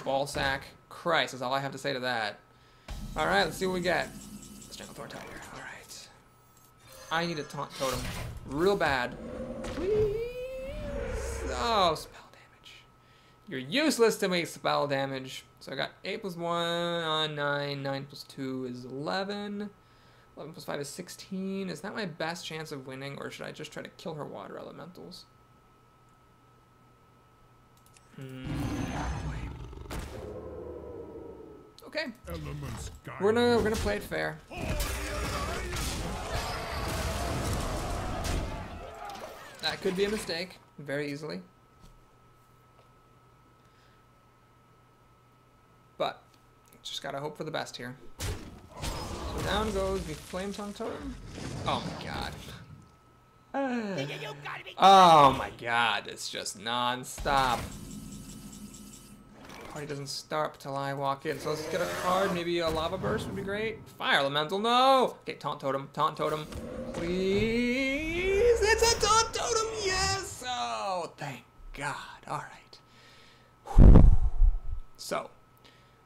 Ballsack. Christ is all I have to say to that. Alright, let's see what we get. Stranglethorn Tiger. Alright. I need a Taunt Totem. Real bad. Please. Oh, spell damage. You're useless to make spell damage. So I got 8 plus 1 on 9. 9 plus 2 is 11. 11 plus 5 is 16. Is that my best chance of winning, or should I just try to kill her Water Elementals? Okay. We're gonna play it fair. That could be a mistake, very easily. But just gotta hope for the best here. So down goes the Flame Tongue Totem. Oh my god. Oh my god, it's just non-stop. Party doesn't start till I walk in. So let's get a card. Maybe a Lava Burst would be great. Fire Elemental, no! Okay, Taunt Totem, Taunt Totem. Please! It's a Taunt Totem, yes! Oh, thank God. Alright. So,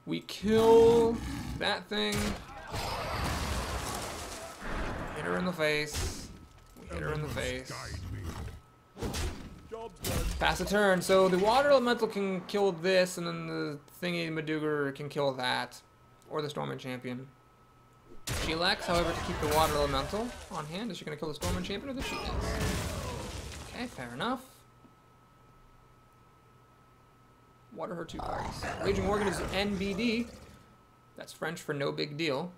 we kill that thing. Hit her in the face. We hit her in the face. Pass a turn. So the Water Elemental can kill this, and then the thingy Maduger can kill that. Or the Stormwind Champion. She elects, however, to keep the Water Elemental on hand. Is she going to kill the Stormwind Champion, or that she is? Okay, fair enough. What are her 2 cards? Raging Organ is NBD. That's French for no big deal.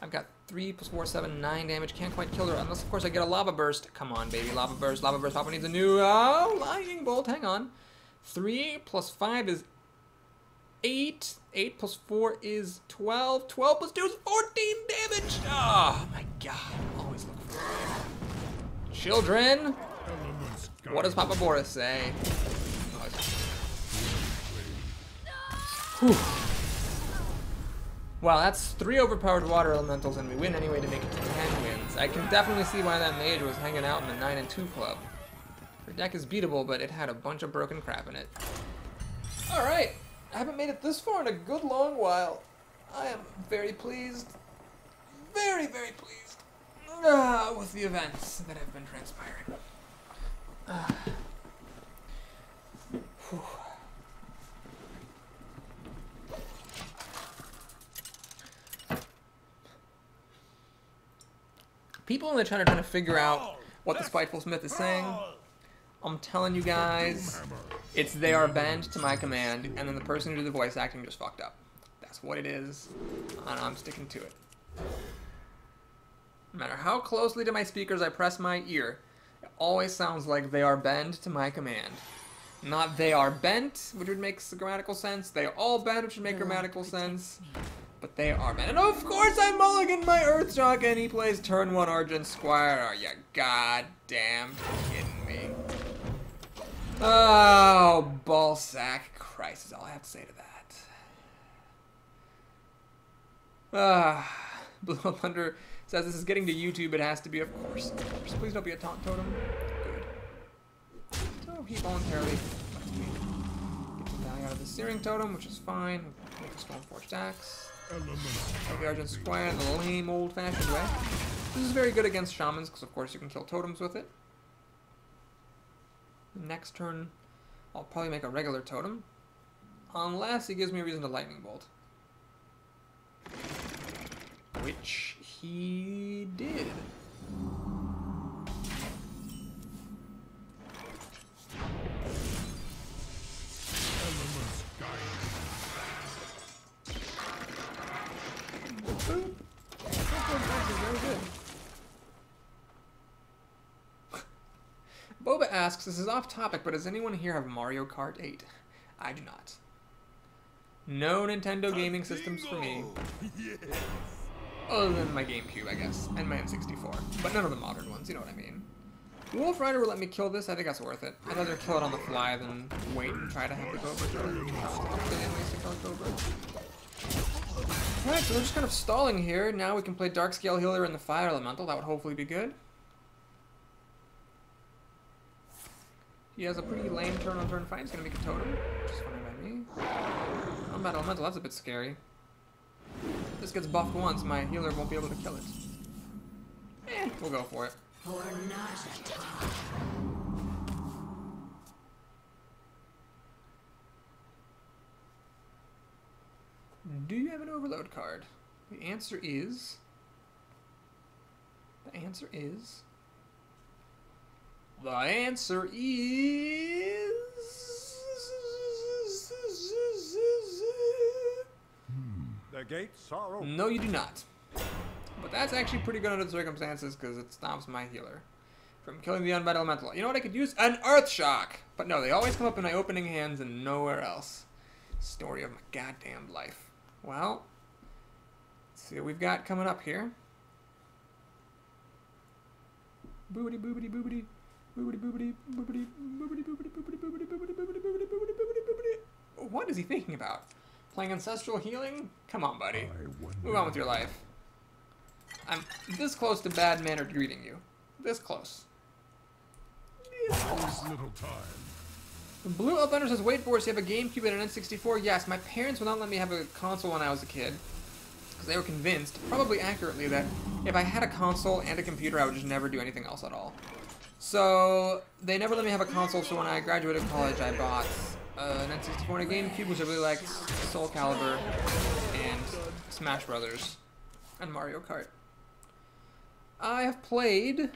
I've got 3 plus 4, 7, 9 damage. Can't quite kill her unless, of course, I get a Lava Burst. Come on, baby. Lava Burst. Lava Burst. Papa needs a new... Oh, Lightning Bolt. Hang on. 3 plus 5 is 8. 8 plus 4 is 12. 12 plus 2 is 14 damage. Oh, my God. Always look for it. Children. What does Papa Boris say? Whew. Well, that's 3 overpowered water elementals, and we win anyway to make it to 10 wins. I can definitely see why that mage was hanging out in the 9 and 2 club. Her deck is beatable, but it had a bunch of broken crap in it. Alright, I haven't made it this far in a good long while. I am very pleased. Very, very pleased with the events that have been transpiring. Whew. People in the chat are trying to figure out what the Spiteful Smith is saying. I'm telling you guys, it's they are banned to my command, and then the person who did the voice acting just fucked up. That's what it is, and I'm sticking to it. No matter how closely to my speakers I press my ear, it always sounds like they are bend to my command. Not they are bent, which would make grammatical sense. They are all bent, which would make grammatical sense. But they are bent. And of course I mulligan my Earthshock and he plays turn 1 Argent Squire. Are you goddamn kidding me? Oh, ballsack. Christ is all I have to say to that. Blue Thunder says this is getting to YouTube. It has to be, of course. Please don't be a taunt totem. Good. So he voluntarily lets me get the value out of the Searing Totem, which is fine. Make a Stoneforged Axe. The Argent Squire in the lame old-fashioned way. This is very good against shamans because, of course, you can kill totems with it. Next turn, I'll probably make a regular totem, unless he gives me a reason to Lightning Bolt, which he did. Boba asks, this is off topic, but does anyone here have Mario Kart 8? I do not. No Nintendo gaming systems for me. Other than my GameCube, I guess, and my N64. But none of the modern ones, you know what I mean. Wolf Rider will let me kill this, I think that's worth it. I'd rather kill it on the fly than wait and try to have the Cobra kill it. Alright, so we're just kind of stalling here. Now we can play Darkscale Healer in the Fire Elemental. That would hopefully be good. He has a pretty lame turn on turn 5. He's going to make a totem, which is fine by me. Combat Elemental, that's a bit scary. If this gets buffed once, my healer won't be able to kill it. We'll go for it. Do you have an overload card? The answer is... The answer is... The gates are open. No, you do not. But that's actually pretty good under the circumstances because it stops my healer from killing the Unbound Elemental. You know what I could use? An Earthshock! But no, they always come up in my opening hands and nowhere else. Story of my goddamn life. Well, let's see what we've got coming up here. Boobity boobity boobity. Boobity boobity boobity boobity boobity boobity boobity boobity boobity boobity boobity boobity. What is he thinking about? Playing Ancestral Healing? Come on, buddy. Move on with your life. I'm this close to bad-mannered greeting you. This close. Little time. Blue Thunder says, wait for us, you have a GameCube and an N64? Yes, my parents would not let me have a console when I was a kid. Because they were convinced, probably accurately, that if I had a console and a computer, I would just never do anything else at all. So, they never let me have a console, so when I graduated college, I bought an N64 and a GameCube, which I really liked, Soul Calibur, and Smash Brothers, and Mario Kart. I have played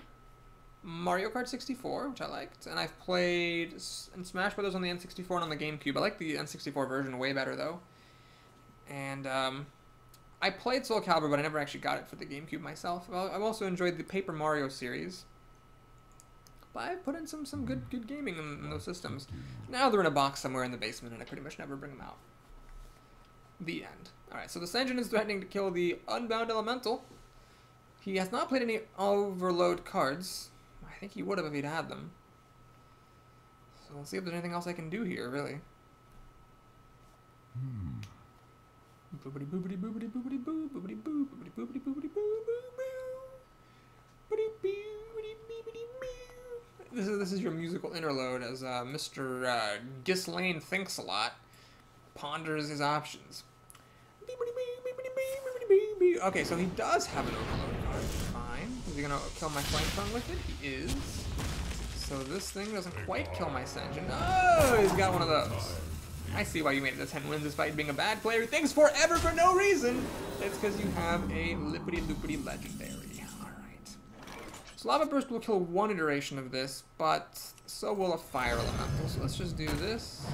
Mario Kart 64, which I liked, and I've played Smash Brothers on the N64 and on the GameCube. I like the N64 version way better, though. And, I played Soul Calibur, but I never actually got it for the GameCube myself. Well, I've also enjoyed the Paper Mario series. But I've put in some good gaming in those systems. Now they're in a box somewhere in the basement, and I pretty much never bring them out. The end. Alright, so the Senjin is threatening to kill the Unbound Elemental. He has not played any Overload cards. I think he would have if he'd had them. So let's see if there's anything else I can do here, really. Boobity boobity boobity boobity boo, boobity boo, boobity boobity boobity boo, boo boo. Boobity boobity boobity boo. This is your musical interlude as Mr. Ghislaine thinks a lot, ponders his options. Okay, so he does have an overload card. Fine. Is he gonna kill my flame tongue with it? He is. So this thing doesn't quite kill my Senjin. Oh, he's got one of those. I see why you made it to 10 wins despite being a bad player who thinks forever for no reason. It's because you have a lippity-loopity legendary. Alright. So Lava Burst will kill one iteration of this, but so will a Fire Elemental. So let's just do this.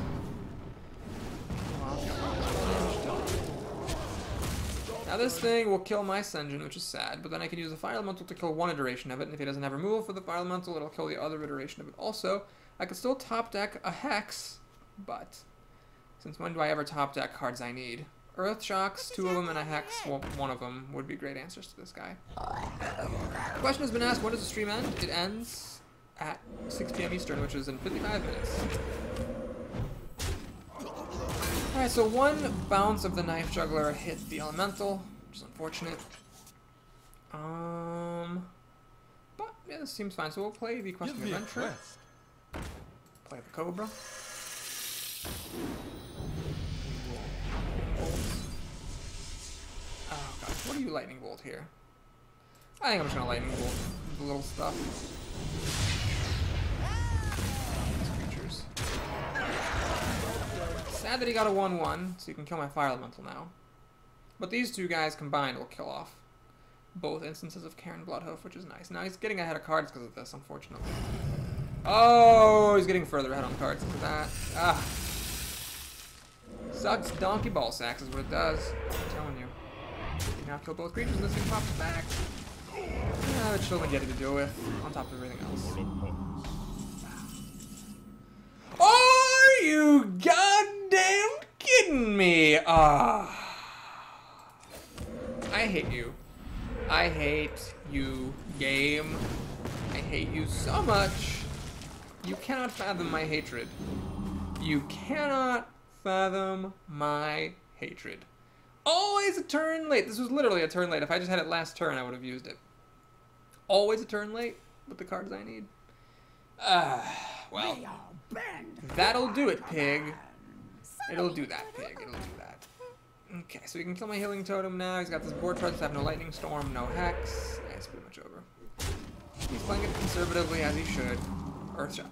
Now this thing will kill my Senjin, which is sad, but then I can use a Fire Elemental to kill one iteration of it, and if he doesn't have removal for the Fire Elemental, it'll kill the other iteration of it also. I could still top deck a Hex, but since when do I ever top deck cards I need? Earth Shocks, 2 of them, and a Hex, well, 1 of them would be great answers to this guy. The question has been asked, when does the stream end? It ends at 6 p.m. Eastern, which is in 55 minutes. Alright, so 1 bounce of the Knife Juggler hit the Elemental, which is unfortunate. But, yeah, this seems fine. So we'll play the Questing Adventure. Play the Cobra. Oh gosh, what are you Lightning Bolt here? I think I'm just gonna Lightning Bolt the little stuff. Creatures. Sad that he got a 1/1, so you can kill my Fire Elemental now. But these 2 guys combined will kill off both instances of Karen Bloodhoof, which is nice. Now he's getting ahead of cards because of this, unfortunately. Oh, he's getting further ahead on cards because of that. Ah. Sucks donkey ball sacks is what it does. I'm telling you. You now kill both creatures and this thing pops back. Yeah, it's still gonna get it to deal with, on top of everything else. Are you goddamn kidding me? Ah. I hate you. I hate you, game. I hate you so much. You cannot fathom my hatred. You cannot fathom my hatred. Always a turn late. This was literally a turn late. If I just had it last turn, I would have used it. Always a turn late with the cards I need. Well, that'll do it, pig. It'll do that, pig. It'll do that. Okay, so we can kill my Healing Totem now. He's got this board presence. I have no Lightning Storm, no Hex. Yeah, it's pretty much over. He's playing it conservatively as he should. Earthshot.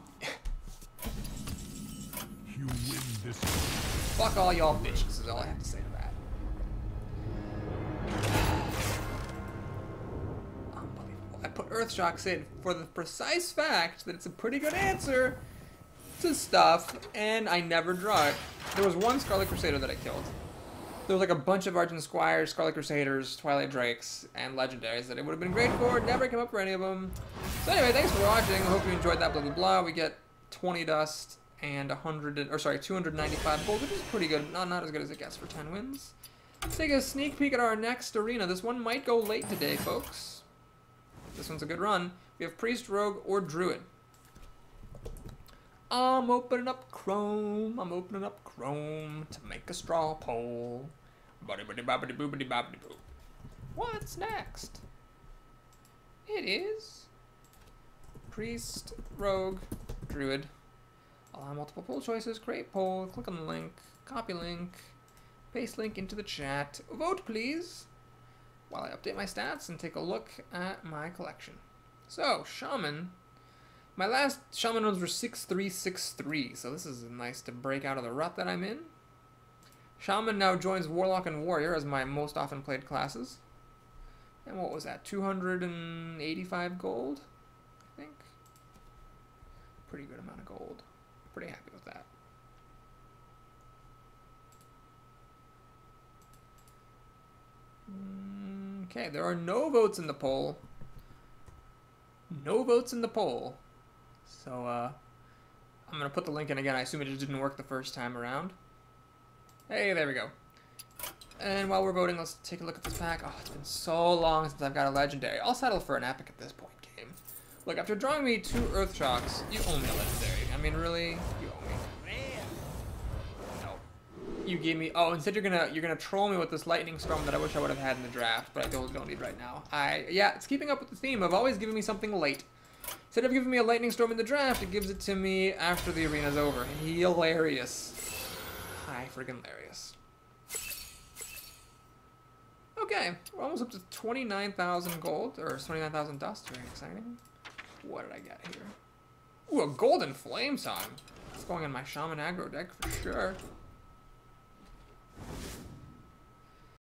You win this. Fuck all y'all bitches is all I have to say to that. Unbelievable. I put Earthshocks in for the precise fact that it's a pretty good answer to stuff, and I never draw it. There was 1 Scarlet Crusader that I killed. There was like a bunch of Argent Squires, Scarlet Crusaders, Twilight Drakes, and Legendaries that it would have been great for. Never came up for any of them. So anyway, thanks for watching. I hope you enjoyed that, blah, blah, blah. We get 20 dust and 295 gold, which is pretty good. Not as good as it gets for 10 wins. Let's take a sneak peek at our next arena. This one might go late today, folks. This one's a good run. We have Priest, Rogue, or Druid. I'm opening up Chrome. I'm opening up Chrome to make a straw poll. Buddy-buddy-bobbity-boobity-bobbity-boo. What's next? It is Priest, Rogue, Druid. Allow multiple poll choices. Create poll. Click on the link. Copy link. Paste link into the chat. Vote, please, while I update my stats and take a look at my collection. So, Shaman. My last Shaman runs were 6-3-6-3, so this is nice to break out of the rut that I'm in. Shaman now joins Warlock and Warrior as my most often played classes. And what was that, 285 gold, I think? Pretty good amount of gold. Pretty happy with that. Okay, there are no votes in the poll. No votes in the poll. So, I'm going to put the link in again. I assume it just didn't work the first time around. Hey, there we go. And while we're voting, let's take a look at this pack. Oh, it's been so long since I've got a Legendary. I'll settle for an Epic at this point, game. Look, after drawing me 2 Earthshocks, you owe me a Legendary. I mean, really? You owe me. No. You gave me. Oh, instead you're gonna troll me with this lightning storm that I wish I would have had in the draft, but I don't need right now. Yeah, it's keeping up with the theme of always giving me something late. Instead of giving me a lightning storm in the draft, it gives it to me after the arena's over. Hilarious. Hi, friggin' hilarious. Okay, we're almost up to 29,000 gold, or 29,000 dust. Very exciting. What did I get here? Ooh, a golden flame time. It's going in my shaman aggro deck for sure.